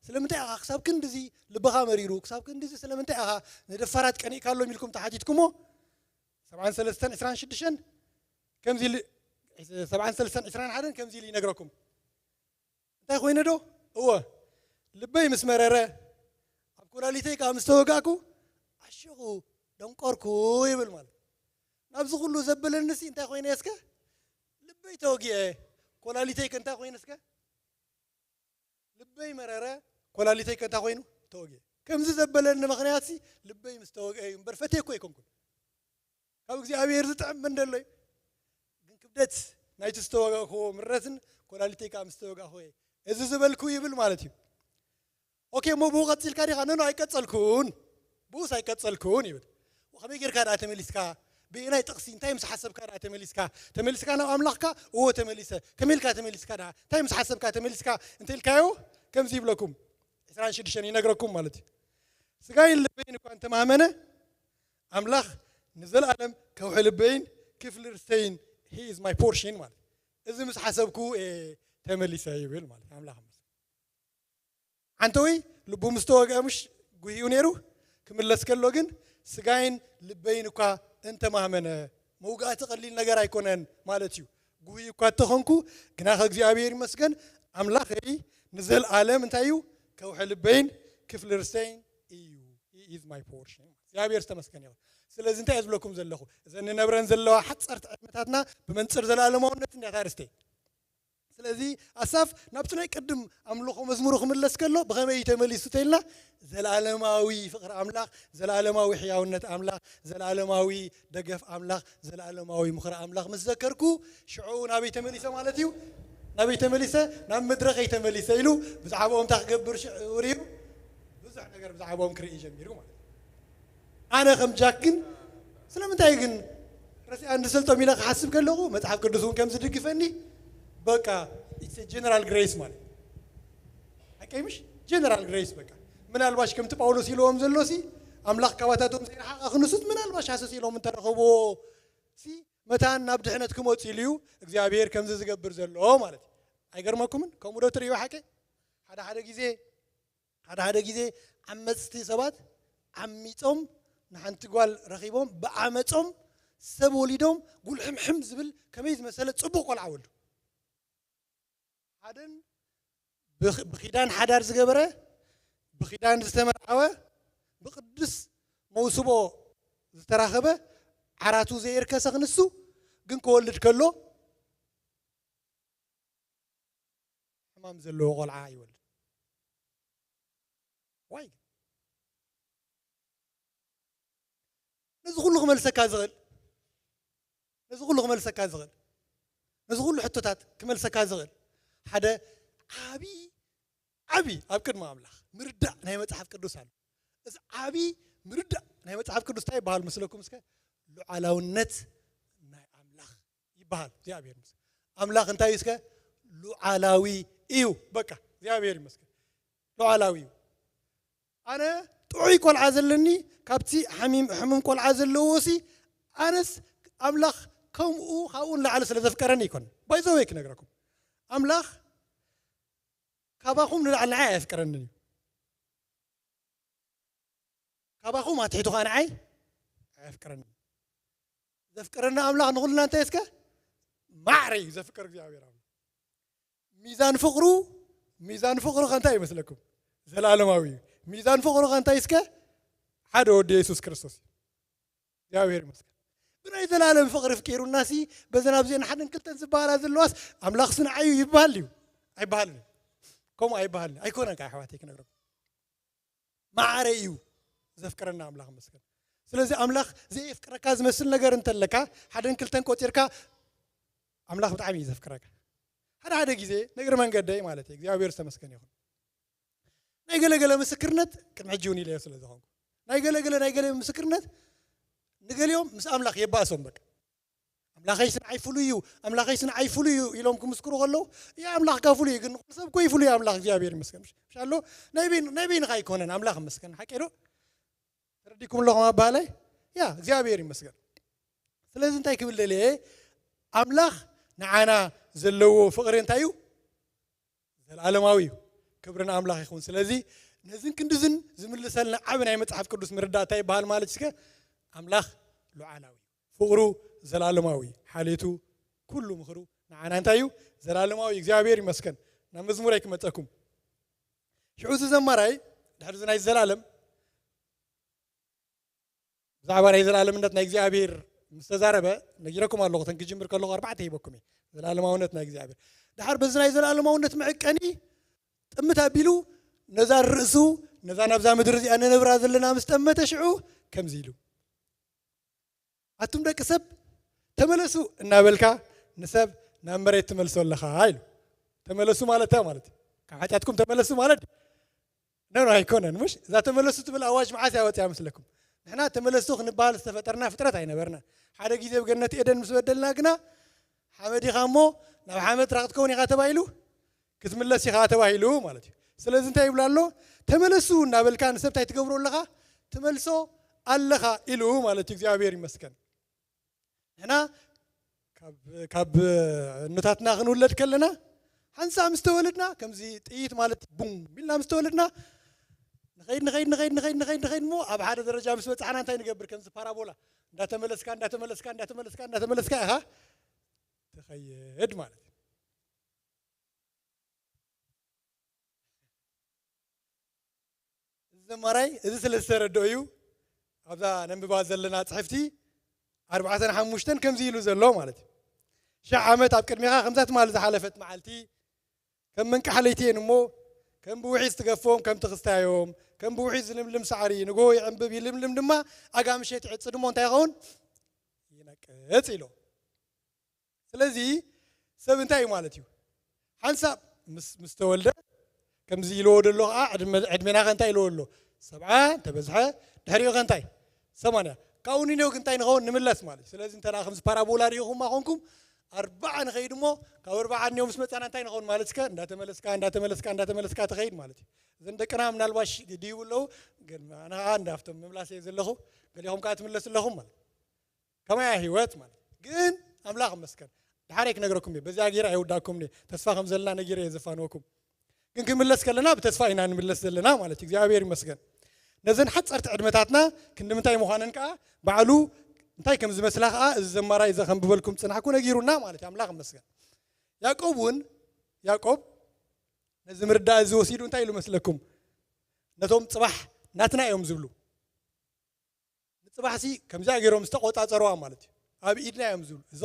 ስለምንታይ ኢኻ ክሳብ ክንዲዚ ልብኻ መሪሩ ክሳብ ክንዲዚ ስለምንታይ ኢኻ ንደፋራት ቀኒእካ ኣሎም ኢልኩም ተሓቲትኩሞ 73:26 ከምዚ 73:21 ከምዚ ኢሉ ይነግረኩም እንታይ ኮይኑ ዶ እወ ልበይ ምስ መረረ ኣብ ኮላሊተይ ከዓ ምስ ተወጋእኩ ዓሸኹ ደንቆርኩ ይብል ማለት ናብዚ ኩሉ ዘበለንሲ እንታይ ኮይነ እስከ ልበይ ተወጊአ ኮላሊተይ ከንታይ ኮይኑ እስከ ልበይ መረረ ኮላሊተይ ከንታይ ኮይኑ ተወጊአ ከምዚ ዘበለኒ ምክንያት ልበይ ምስ ተወግአ እዩ እምበር ፈትየ እኮ ኣይኮንኩን ካብ እግዚኣብሔር ዝጥዕም እንደሎ እዩ ግን ክብደት ናይቲ ዝተወጋእክዎ ምረትን ኮላሊተይ ከዓ ምስ ተወጋእክዎ እዚ ዝበልኩ ይብል ማለት እዩ ኦኬ ሞ ብኡ ቀፂልካ ዲኻ ነኖ ኣይቀፀልኩን ብኡስ ኣይቀፀልኩን ይብል ከመይ ጌርካ ዳ ተመሊስካ ብናይ ጥቕሲ እንታይ ምስ ሓሰብካ ዳ ተመሊስካ ናብ ኣምላኽካ እዎ ተመሊሰ ከመይልካ ተመሊስካ ዳ እንታይ ምስ ሓሰብካ ተመሊስካ እንተኢልካዮ ከምዚ ይብለኩም 26 ይነግረኩም ማለት እዩ ስጋይን ልበይን እኳ እንተማመነ ኣምላኽ ንዘለኣለም ከውሒ ልበይን ክፍሊ ርስተይን ሂ ኢዝ ማይ ፖርሽን ማለት እዚ ምስ ሓሰብኩ ተመሊሰ ይብል ማለት ኣምላኽ ምስ አንተዊ ልቡ ምስተወገአ ምሽ ጉሂዩ ነይሩ ክምለስ ከሎ ግን ስጋይን ልበይን እኳ እንተማመነ መውጋእቲ ቀሊል ነገር ኣይኮነን ማለት እዩ ጉሂዩ እኳ ተኾንኩ ግና ከእግዚአብሔር ይመስገን ኣምላኸይ ንዘለኣለም እንታይ እዩ ከውሒ ልበይን ክፍሊ ርስተይን እዩ ሂ ኢዝ ማይ ፖርሽን እግዚአብሔር ዝተመስገን ይሁን ስለዚህ እንታይ ዝብለኩም ዘለኹ እዘን ነብረን ዘለዋ ሓፀርቲ ዕድመታትና ብመንፅር ዘለኣለማውነት እንዳታርስተ ስለዚህ አሳፍ ናብቲ ናይ ቅድም አምልኾ መዝሙሩ ክምለስ ከሎ ብኸመይ ተመሊሱ ተይልና ዘለዓለማዊ ፍቅሪ አምላኽ ዘለዓለማዊ ሕያውነት አምላኽ ዘለዓለማዊ ደገፍ አምላኽ ዘለዓለማዊ ምኽሪ አምላኽ ምስ ዘከርኩ ሽዑ ናበይ ተመሊሰ ማለት እዩ ናበይ ተመሊሰ ናብ መድረኸይ ተመሊሰ ኢሉ ብዛዕባኦም ታክገብር ሽዑር እዩ ብዙሕ ነገር ብዛዕባኦም ክርኢ ጀሚሩ ማለት ኣነ ከም ጃክ ግን ስለምንታይ ግን ረሲኣ እንድሰልጦም ኢለ ክሓስብ ከለኹ መፅሓፍ ቅዱስ እውን ከም ዝድግፈኒ በቃ it's a general grace ማለት አቀይምሽ general grace በቃ ምናልባሽ ከምቲ ጳውሎስ ኢሎም ዘሎሲ አምላኽ ካባታቶም ዘይረሓቐ ክንሱት ምናልባሽ ሓሰስ ኢሎም እንተረኸቦ ሲ መታን ናብ ድሕነት ክመፁ ኢልዩ እግዚአብሔር ከምዚ ዝገብር ዘሎ ማለት አይገርመኩምን ከምኡ ዶ ትርእዩ ሓቀ ሓደ ጊዜ ዓመፅቲ ሰባት ዓሚፆም ንሓንቲ ጓል ረኺቦም ብዓመፆም ሰብ ወሊዶም ጉልሕምሕም ዝብል ከመይ ዝመሰለ ጽቡቕ ቆልዓ ወልዱ ሓደን ብኺዳን ሓዳር ዝገበረ ብኺዳን ዝተመርዓወ ብቅዱስ መውስቦ ዝተራኸበ ዓራቱ ዘይርከሰ ክንሱ ግን ክወልድ ከሎ ሕማም ዘለዎ ቆልዓ ይወልድ ዋይ ነዚ ኩሉ ክመልሰካ ዝኽእል ነዚ ኩሉ ሕቶታት ክመልሰካ ዝኽእል ሓደ ዓቢ ኣብ ቅድሚ አምላኽ ምርዳእ ናይ መጽሓፍ ቅዱስ አለ እዚ ዓቢ ምርዳእ ናይ መጽሓፍ ቅዱስ ታይ ይበሃል መስለኩም እስከ ሉዓላውነት ናይ አምላኽ ይበሃል እግዚአብሔር ይመስገን አምላኽ እንታይ እስከ ሉዓላዊ እዩ በቃ እግዚአብሔር ይመስገን ሉዓላዊ እዩ ኣነ ጥዑይ ቆልዓ ዘለኒ ካብቲ ሕሙም ቆልዓ ዘለዎሲ ኣነስ አምላኽ ከምኡ ካብኡን ላዕለ ስለ ዘፍቀረኒ ይኮን ባይዘወይ ክነግረኩም አምላኽ ካባኹም ንላዕሊ ንዓይ ኣየፍቅረኒ እዩ ካባኹም ኣትሒቱ ኸ ንዓይ ኣየፍቅረኒ ዘፍቅረና አምላኽ ንኹልና እንታይ እስከ ማዕረ እዩ ዘፍቅር እግዚአብሔር አምላኽ ሚዛን ፍቅሩ ከንታይ ይመስለኩም ዘለዓለማዊ እዩ ሚዛን ፍቅሩ ከንታይ እስከ ሓደ ወዲ ኢየሱስ ክርስቶስ እግዚአብሔር ይመስገን ብናይ ዘላለም ፍቅሪ ፍቂሩና ሲ በዘና ብዜና ሓደን ክልተን ዝበሃላ ዘለዋስ አምላኽ ስንዓዩ ይበሃል እዩ ኣይበሃልን كم أي بحال أيكون أنا كحواتي كنقرب معري يو زفكرنا أملاخ مسكن سلزي أملاخ زي فكرك كاز مسل نجار أنت لك حدا كلتن كوتيرك أملاخ بتعمي زفكرك هذا جزء نقدر ما نقدر مالتي زي أبيرس مسكن يخون نيجي مسكرنت كم عجوني ليه سلزي هون نيجي مسكرنت نيجي اليوم مس أملاخ يباسون بك أملاخ يسن عيفوليو أملاخ يسن عيفوليو يلوم كم مسكرو غلو يا أملاخ كافوليو يقول سب كوي فوليو أملاخ جابير مسكن مش الله نبين غاي كونن أملاخ مسكن حكيلو رديكم الله ما بالي يا جابير مسكن فلازم تايكم اللي أملاخ نعنا زلو فقرين تايو العالماوي كبرنا أملاخ يخون سلازي نزين كندزن زمن لسالنا عبنا يمتحف كردوس مردا تاي بهالمالك أملاخ لعلاوي فقرو زلالماوي حالته كله مخرو نعنا انتايو زلالماوي እግዚአብሔር ይመስገን ናመዝሙር አይከመጣኩም ሽዑዝ ዘማራይ ድሕሪ ዝናይ ዘላለም ዛዕባራይ ዘላለምነት ናይ እግዚአብሔር ምስተዛረበ ነጊረኩም ኣለኹ ተንክጅምር ከለኹ ኣርባዕተ ይበኩም ዘላለማውነት ናይ እግዚአብሔር ድሕሪ በዝናይ ዘላለማውነት ምዕቀኒ ጥምታ ቢሉ ነዛ ርእሱ ነዛ ናብዛ ምድር እዚኣ ነብራ ዘለና ምስተመተ ሽዑ ከምዚ ኢሉ አቱም ደቅ ሰብ ተመለሱ እናበልካ ንሰብ ናብ መሬት ትመልሶ ኣለኻ ኢሉ ተመለሱ ማለት ካብ ሓጢአትኩም ተመለሱ ማለት ነው ኣይኮነን ምሽ እዛ ተመለሱ ትብል ኣዋጅ መዓስ ያወፅያ መስለኩም ንሕና ተመለሱ ክንባል ዝተፈጠርና ፍጥረት ኣይነበርና ሓደ ግዜ ብገነት ኤደን ምስ በደልና ግና ሓመድ ኢኻ እሞ ናብ ሓመድ ራቕትከውን ኢኻ ተባሂሉ ክትምለስ ኢኻ ተባሂሉ ማለት እዩ ስለዚ እንታይ ይብላ ኣሎ ተመለሱ እናበልካ ንሰብ እንታይ ትገብሮ ኣለኻ ትመልሶ ኣለኻ ኢሉ ማለት እዩ እግዚአብሔር ይመስገን هنا كاب نتاتنا خنولد كلنا حنسا مستولدنا كم زي تقيت مالت بوم بيلا مستولدنا نخيد مو أبعاد درجة مسوي تعنا تاني نقبر كم زي بارابولا دا تملسكان ها تخيد مالت الزمراي إذا سلسلة دويو أبدا نبي زلنا صحفتي 45 كم زيلو زلوا مالتي شع عمت أبكر ميها 5 مال زحلفت معلتي كم من كحليتين مو كم بوحي استقفهم كم تغستايهم كم بوحي لملم سعري نقول عم ببي لملم دما أقام شيء تعد صدمون تايغون ينك إلو سلزي سبنتاي مالتيو حنسب مستولده كم زيلو دلو عدمنا غنتاي لولو 7 تبزحه دحريو غنتاي 8 كاوني نيو غنتاي نغون نملس مالي سلازي انتنا 5 بارابولا ريهم ما خونكم 4 نخيدمو كاو 4 نيو مس مصانا انتاي نغون مالتك እንዳተመለስካ تخيد مالتي زندقنا منالباش ديولو ግን انا እንዳፍቶም መምላስ የዘለኹ ገሊኹም ካ ትመለስ ለኹም ማለት كما هيوت ማለት ግን አምላክ መስከን دحريك نغركم بزي غير ايوداكم ني تسفا خمزلنا نغير يزفانوكم ግን كملس كلنا بتسفا ኢና نملس ዘለና ማለት እግዚአብሔር ይመስገን ነዘን حصرت ዕድመታትና ክንድምንታይ መዃነን ካ ባዕሉ እንታይ ከም ዝመስላ ካ ዘማራ ይዘኸም ብበልኩም ጽናሕኩ ነጊሩና ማለት አምላክ መስገን ያዕቆብ ነዚ ምርዳ እዚ ወሲዱ እንታይ ኢሉ መስለኩም ነቶም ጽባሕ ናትና እዮም ዝብሉ ጽባሕሲ ከምዛ ገይሮም ዝተቆጻጸረዋ ማለት ኣብ ኢድና እዮም ዝብሉ እዚ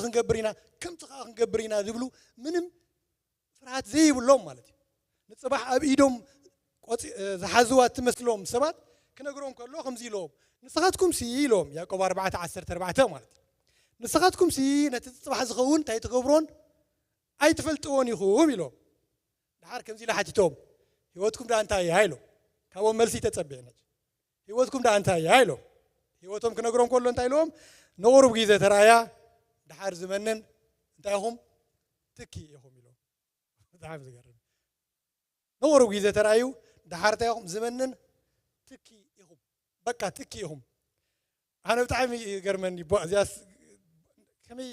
ክንገብር ኢና ከም ጽኻ ክንገብር ኢና ዝብሉ ምንም ፍርሃት ዘይብሎም ማለት ንጽባሕ ኣብ ኢዶም ዝሓዝዋ ትመስሎም ሰባት ክነግሮም ከሎ ከምዚ ኢሎም ንስኻትኩም ሲ ኢሎም ያዕቆብ 4:14 ማለት ንስኻትኩም ሲ ነቲ ጽባሕ ዝኸውን እንታይ ትገብሮን ኣይትፈልጥዎን ኢኹም ኢሎም ድሓር ከምዚ ኢላ ሓቲቶም ህይወትኩም ዳ እንታይ እያ ኢሎም ካብኦም መልሲ ተጸብየና ህይወትኩም ዳ እንታይ እያ ኢሎም ህይወቶም ክነግሮም ከሎ እንታይ ኢሎም نورب جيزة ترايا دحار زمنن انتاهم تكي يهم يلو دحار زغرن نورب جيزة ترايو دحار تاهم زمنن تكي يهم بقى تكي يهم انا بتعمي يغرمني زياس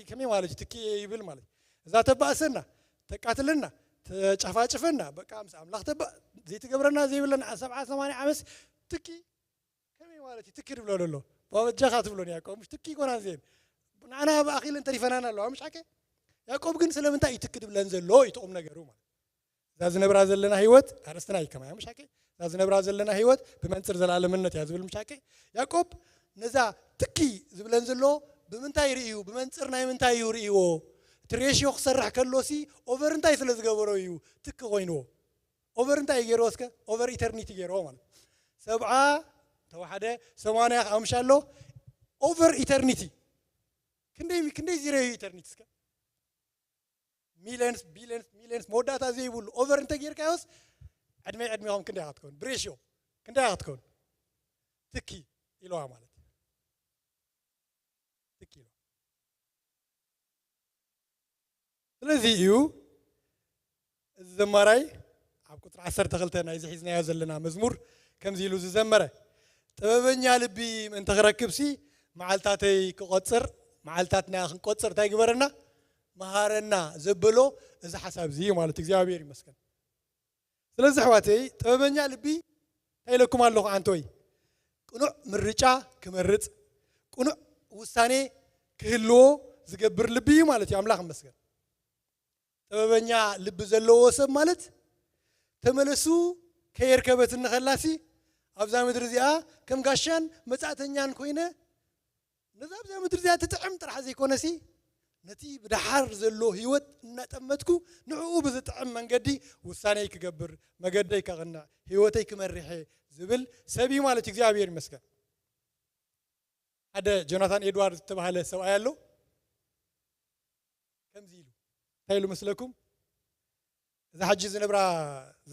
كمي مالج تكي يبل مالج اذا تباسنا تقاتلنا تጨፋጭፈና በቃ አምላክ ተባ زي تقبرنا زي ብለና 7 8 ዓመት ትኪ ከመይ ማለት ትክር ብለሎ ወጀኻት ብሎን ያዕቆብ مش ትኪ ቆና ዘን ናና ባኺል እንተሪፈናና አለው አምሽ አከ ያዕቆብ ግን ስለምንታይ ይትክድ ብለን ዘሎ ይጥቁም ነገሩ ማለት ዛዝ ነብራ ዘለና ህይወት አረስተና ይከማ አምሽ አከ ዛዝ ነብራ ዘለና ህይወት በመንጽር ዘላለምነት ያዝብል ምሽ አከ ያዕቆብ ነዛ ትኪ ዝብለን ዘሎ በምንታይ ርእዩ በመንጽር ናይ ምንታይ ይርእዮ ትሬሽዮ ክሰርሕ ከሎሲ ኦቨር እንታይ ስለ ዝገበሮ እዩ ትክ ኮይኖ ኦቨር እንታይ ገይሮ እስከ ኦቨር ኢተርኒቲ ገይሮ ማለት 7 ተዋሐደ 80 አምሻሎ ኦቨር ኢተርኒቲ ክንደይ ዚሮ ኢተርኒቲ እስከ ሚሊየንስ ሞዳታ ዘይብሉ ኦቨር እንተ ጌርካዮስ ዕድሜኦም ክንደይ አትኮን ብሬሽዮ ክንደይ አትኮን ትኪ ኢለዋ ማለት ትኪ ስለዚህ እዩ ዘማራይ ኣብ ቁጥር 12 ናይ ዝሒዝናዮ ዘለና መዝሙር ከምዚ ኢሉ ዝዘመረ ጥበበኛ ልቢ ምን ተረክብሲ መዓልታተይ ክቆጽር መዓልታትና ክንቆጽር ታይ ግበረና መሃረና ዘበሎ እዚ ሐሳብ እዚ ማለት እግዚአብሔር ይመስገን ስለዚህ ሕዋተይ ጥበበኛ ልቢ ታይለኩም ኣለኹ አንቶይ ቁኑዕ ምርጫ ክመርጽ ቁኑዕ ውሳኔ ክህልዎ ዝገብር ልቢ ማለት አምላክ ይመስገን ጥበበኛ ልብ ዘለዎ ሰብ ማለት ተመለሱ ከየርከበት እንኸላሲ ኣብዛ ምድር እዚኣ ከም ጋሻን መጻተኛን ኮይነ ነዛ ኣብዛ ምድር እዚኣ ትጥዕም ጥራሕ ዘይኮነሲ ነቲ ብድሓር ዘሎ ህይወት እናጠመትኩ ንዕኡ ብዝጥዕም መንገዲ ውሳኔይ ክገብር መገደይ ከቕንዕ ህይወተይ ክመርሕ ዝብል ሰቢ ማለት እግዚአብሔር ይመስገን ሓደ ጆናታን ኤድዋርድ ተባሃለ ሰብኣይ ኣሎ ከምዚ ኢሉ ታይሉ መስለኩም እዛ ሕጂ ዝነብራ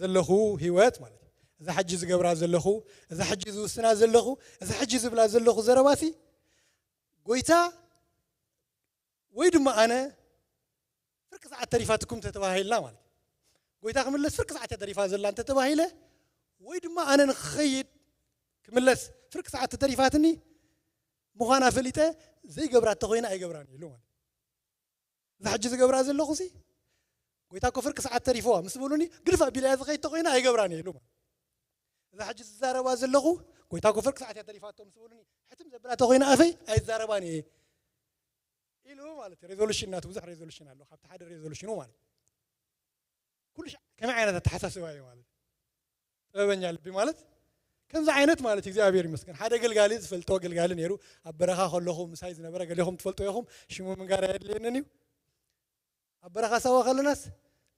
ዘለኹ ህይወት ማለት እዛ ሕጂ ዝገብራ ዘለኹ እዛ ሕጂ ዝውስና ዘለኹ እዛ ሕጂ ዝብላ ዘለኹ ዘረባሲ ጎይታ ወይ ድማ ኣነ ፍርቂ ሰዓት ተሪፋትኩም ተተባሂልና ማለት ጎይታ ክምለስ ፍርቂ ሰዓት ተሪፋ ዘላ እንተ ተባሂለ ወይ ድማ ኣነ ንኽኸይድ ክምለስ ፍርቂ ሰዓት ተሪፋትኒ ምዃና ፈሊጠ ዘይገብራ ተኾይና ኣይገብራን ኢሉ ማለት እዛ ሕጂ ዝገብራ ዘለኹሲ ጎይታ ኮ ፍርቂ ሰዓት ተሪፈዋ ምስ በሉኒ ግልፋ ቢልያ ዝኸይድ ተኾይና ኣይገብራን ኢሉ ማለት እዛ ሕጂ ዝዛረባ ዘለኹ ጎይታ ኮ ፍርቂ ሰዓት ተሪፋቶ ምስ በሉኒ ሕትም ዘብላ ተኾይና ኣፈይ ኣይዛረባን እየ ኢሉ ማለት ሬዞሉሽን ናቱ ብዙሕ ሬዞሉሽን ኣሎ ካብቲ ሓደ ሬዞሉሽኑ ማለት ኩሉ ከመይ ዓይነት ኣተሓሳስባ እዩ ማለት ጥበበኛ ልቢ ማለት كم زعينت مالتي እግዚአብሔር ይመስገን ሓደ ገልጋሊ ዝፈልጦ ገልጋሊ ነይሩ ኣብ በረኻ ከለኹም ሳይ ዝነበረ ገሊኹም ትፈልጡ ኢኹም ሽሙ ምን ጋር ያድልየንን እዩ ኣብ በረኻ ሰዋ ከለናስ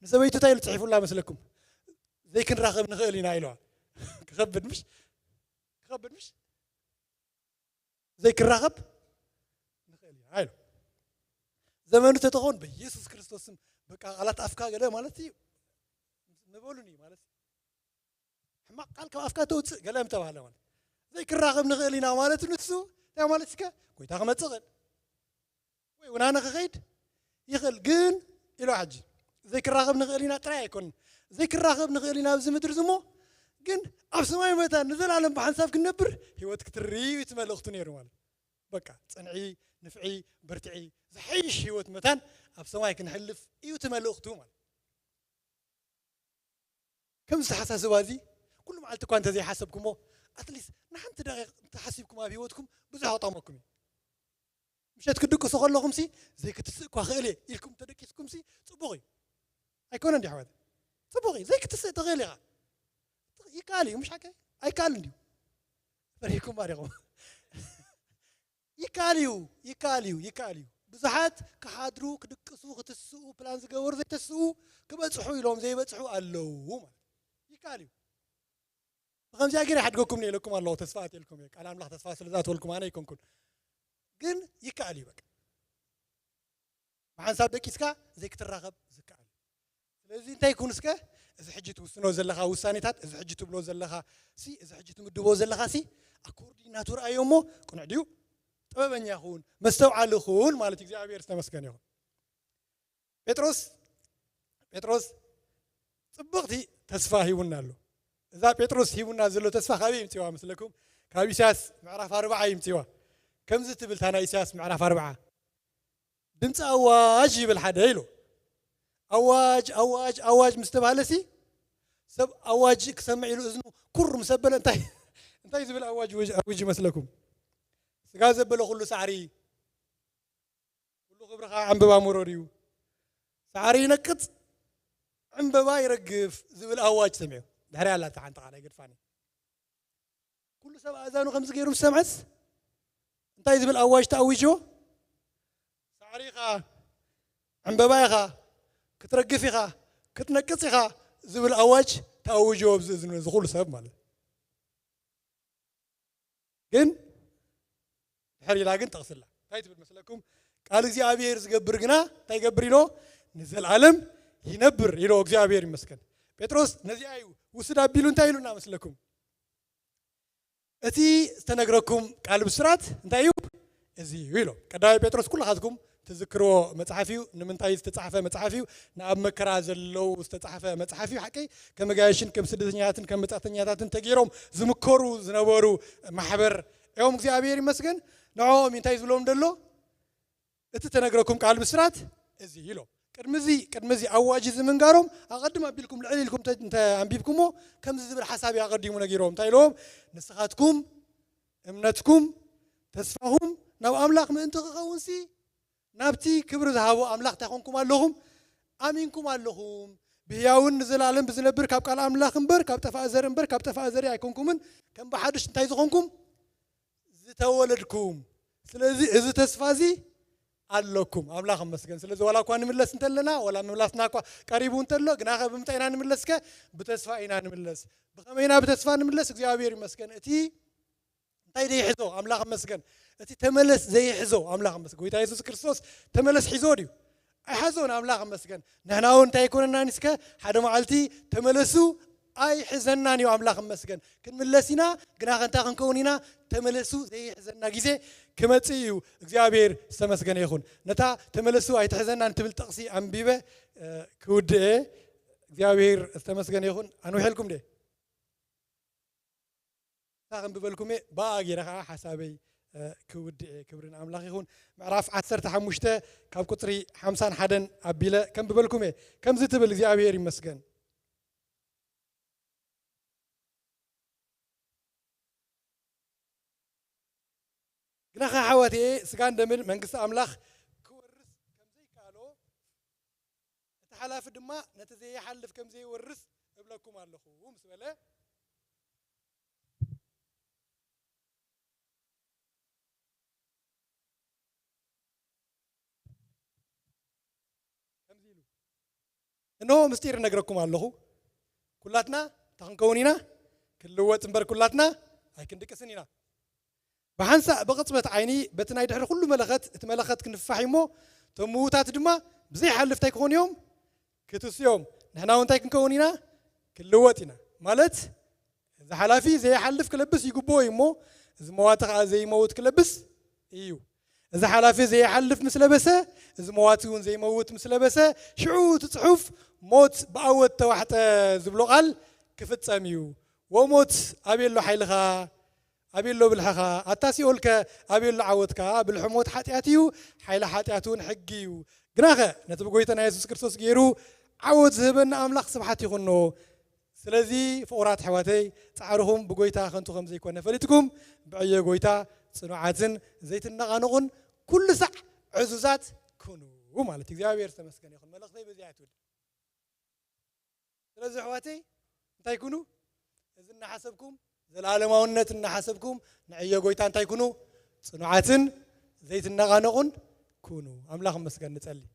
ንሰበይቱ እንታይ ኢሉ ፅሒፉላ መስለኩም ዘይክንራኸብ ንኽእል ኢና ኢለዋ ክኸብድ ምሽ ዘይክንራኸብ ንኽእል ኢና ኢሉ ዘመኑ ተተኾን በኢየሱስ ክርስቶስም በቃ ቃላት ኣፍካ ገለ ማለት እዩ ንበሉኒ ማለት حما قال كم أفكار توت قلم تبع له زي كراغب نغلينا مالته نفسه يا مالتك كويت أخذ متزغل ونانا خيد يخل جن إلى حج زي كراغب نغلينا ترى يكون زي كراغب نغلينا بزم درزمو جن أبسماي متى نزل على بحنساب كنبر هو تكتري ويتمل أختني روان بكا صنعي نفعي برتعي زحيش هو متى أبسماي كنحلف يتمل أختو مال كم استحساس وازي كل ما قلت كنت زي حسبكمو اتليس نحن تحسبكم ابي ودكم بزح طعمكم مش تكدكوا سخلكم سي زي كتسقوا خيلي لكم تدكيسكم سي صبغي ايكون عندي حواد صبغي زي كتسق تغيلي يقالي مش حكاي ايقال ندي فريكم باريكم يقاليو بزحات كحادرو كدقسو كتسقوا بلان زغور زي تسقوا كبصحوا يلوم زي بصحوا الله يقاليو خمسة أجر حدكم لكم الله تسفات لكم يك أنا أملاح تسفات لذات ولكم أنا يكون كل جن يكالي بك معن سابق إسكا زيك ترغب زكالي لازم تيكون إسكا إذا حجتوا سنو زلها وسانيتات إذا حجتوا بلو زلها سي إذا حجتوا مدبو زلها سي أكوردي ناتور أيومو كن عديو طبعا يخون مستوعى لخون مالتي زي عبير استمسكن يخون بطرس صبغتي تسفاهي ونالو إذا بطرس هيونا زلوا تسفى خبي يمتوا مثلكم كابي ساس معرف 4 يمتوا كم زت بلت أنا إساس معرف 4 دمت أواج بالحدا يلو أواج مستبهلسي سب أواج كسمع له إذنه كر مسبل انتهي زبل أواج وجه مثلكم سجاز زبله كله سعري كله خبرة عم ببا مروريو سعري نكت عم ببا يرقف زبل أواج سمعه دهري الله تعال قرفاني كل سبع أذانه 5 غيرهم سمعت انت يزبل أواج تأويجه سعريخا عم ببايخا كترقفيخا كتنكسيخا زبل أواج تأويجه بزنه زغول سبب ماله جن حري لاقن تغسل له تاي تبل مسلكم قال እግዚአብሔር ዝገብር ግና ታይ ገብር ኢሎ ንዘላለም ይነብር ኢሎ እግዚአብሔር ይመስገን ጴጥሮስ ነዚ አዩ ውስድ አቢሉ እንታይ ኢሉና መስለኩም እቲ ዝተነግረኩም ቃል ብስራት እንታይ እዩ እዚ ኢሎ ቀዳይ ጴጥሮስ ኩላኻትኩም ተዝክሮ መጽሐፊዩ ንምንታይ ዝተጻሕፈ መጽሐፊዩ ናብ መከራ ዘለው ዝተጻሕፈ መጽሐፊዩ ሓቂ ከመጋየሽን ከም ስደተኛታትን ከም መጻተኛታትን ተገይሮም ዝምከሩ ዝነበሩ ማሕበር እዮም እግዚአብሔር ይመስገን ንዖም እንታይ ዝብሎም ደሎ እቲ ተነግረኩም ቃል ብስራት እዚ ኢሎ ቅድምዚ ኣዋጅ ዝምንጋሮም ኣቀድም ኣቢልኩም ልዕል ኢልኩም እንተ ኣንቢብኩሞ ከምዚ ዝብል ሓሳብ ያቀዲሙ ነጊሮም እንታይ ኢሎም ንስኻትኩም እምነትኩም ተስፋኹም ናብ ኣምላኽ ምእንቲ ክኸውን ሲ ናብቲ ክብሪ ዝሃቦ ኣምላኽ ታይኾንኩም ኣለኹም ኣሚንኩም ኣለኹም ብህያውን ንዘላለም ብዝነብር ካብ ቃል ኣምላኽ እምበር ካብ ጠፋእ ዘር እምበር ካብ ጠፋእ ዘር ኣይኮንኩምን ከም ብሓድሽ እንታይ ዝኾንኩም ዝተወለድኩም ስለዚ እዚ ተስፋ እዚ ኣለኩም ኣምላኽ መስገን ስለዚ ወላ እኳ ንምለስ እንተለና ወላ ምምላስና እኳ ቀሪቡ እንተሎ ግናኸ ብምንታይ ኢና ንምለስከ ብተስፋ ኢና ንምለስ ብኸመይና ብተስፋ ንምለስ እግዚአብሔር ይመስገን እቲ እንታይ ዘይሕዞ ኣምላኽ መስገን እቲ ተመለስ ዘይሕዞ ኣምላኽ መስገን ጎይታ ኢየሱስ ክርስቶስ ተመለስ ሒዞ ድዩ ኣይሓዞን ኣምላኽ መስገን ንሕና እውን እንታይ ይኮነና ንስከ ሓደ መዓልቲ ተመለሱ ኣይሕዘናን እዩ ኣምላኽ መስገን ክንምለስ ኢና ግናኸ እንታይ ክንከውን ኢና ተመለሱ ዘይሕዘና ግዜ ክመጽእ እዩ እግዚአብሔር ዝተመስገነ ይኹን ነታ ተመለሱ ኣይትሕዘናን ትብል ጥቕሲ ኣንቢበ ክውድአ እግዚአብሔር ዝተመስገነ ይኹን ኣንውሕልኩም ደ ሳኸን ብበልኩሜ ባኣ ጌረ ከዓ ሓሳበይ ክውድአ ክብርን ኣምላኽ ይኹን ምዕራፍ 15 ካብ ቁፅሪ 51 ኣቢለ ከም ብበልኩሜ ከምዚ ትብል እግዚአብሔር ይመስገን ግናኸ ሓወቴ ስጋን ደምን መንግስቲ ኣምላኽ ክወርስ ከምዘይከኣሎ እቲ ሓላፊ ድማ ነቲ ዘይሓልፍ ከምዘይወርስ እብለኩም ኣለኹ ምስ በለ إنه مستير نجركم الله كلاتنا تخنكونينا كل وقت مبر كلاتنا هاي كندك سنينا بحنسا بقطبة عيني بتناي دحر كل ملخت تملخت كنفحيمو تموتات دما بزي حلف تيكون يوم كتوس يوم نحنا وانتي كنكونينا كل وقتنا مالت إذا حلافي زي حلف كلبس يقبوي مو إذا مواتق زي موت كلبس إيو إذا حلافي زي حلف مثل بسه إذا مواتون زي موت مثل بسه شعو تصحف موت بأوت واحد زبلوغال كفت ساميو وموت أبي له حيلها أبي له بالحخا أتاسي أقولك أبي له عودك بالحموت حاتياتيو حيل حاتياتون حقيو جناخه نتبقويتنا يسوع كريستوس غيرو عود زبن أملاق سبحاتي خنو سلذي فورات حواتي تعرفهم بقويتا خنتو خمسة يكون فلتكم بعيا قويتا صناعاتن زيت النغانغون كل ساعة عزوزات كونوا ومالتي زي مسكن ياخذ ملخ زي بزياتون سلذي حواتي انت يكونوا إذن حسبكم زلالما ونت إن حسبكم نعيا قويتا انت يكونوا صناعاتن زيت النغانغون كونوا أملاق مسكن نتسلي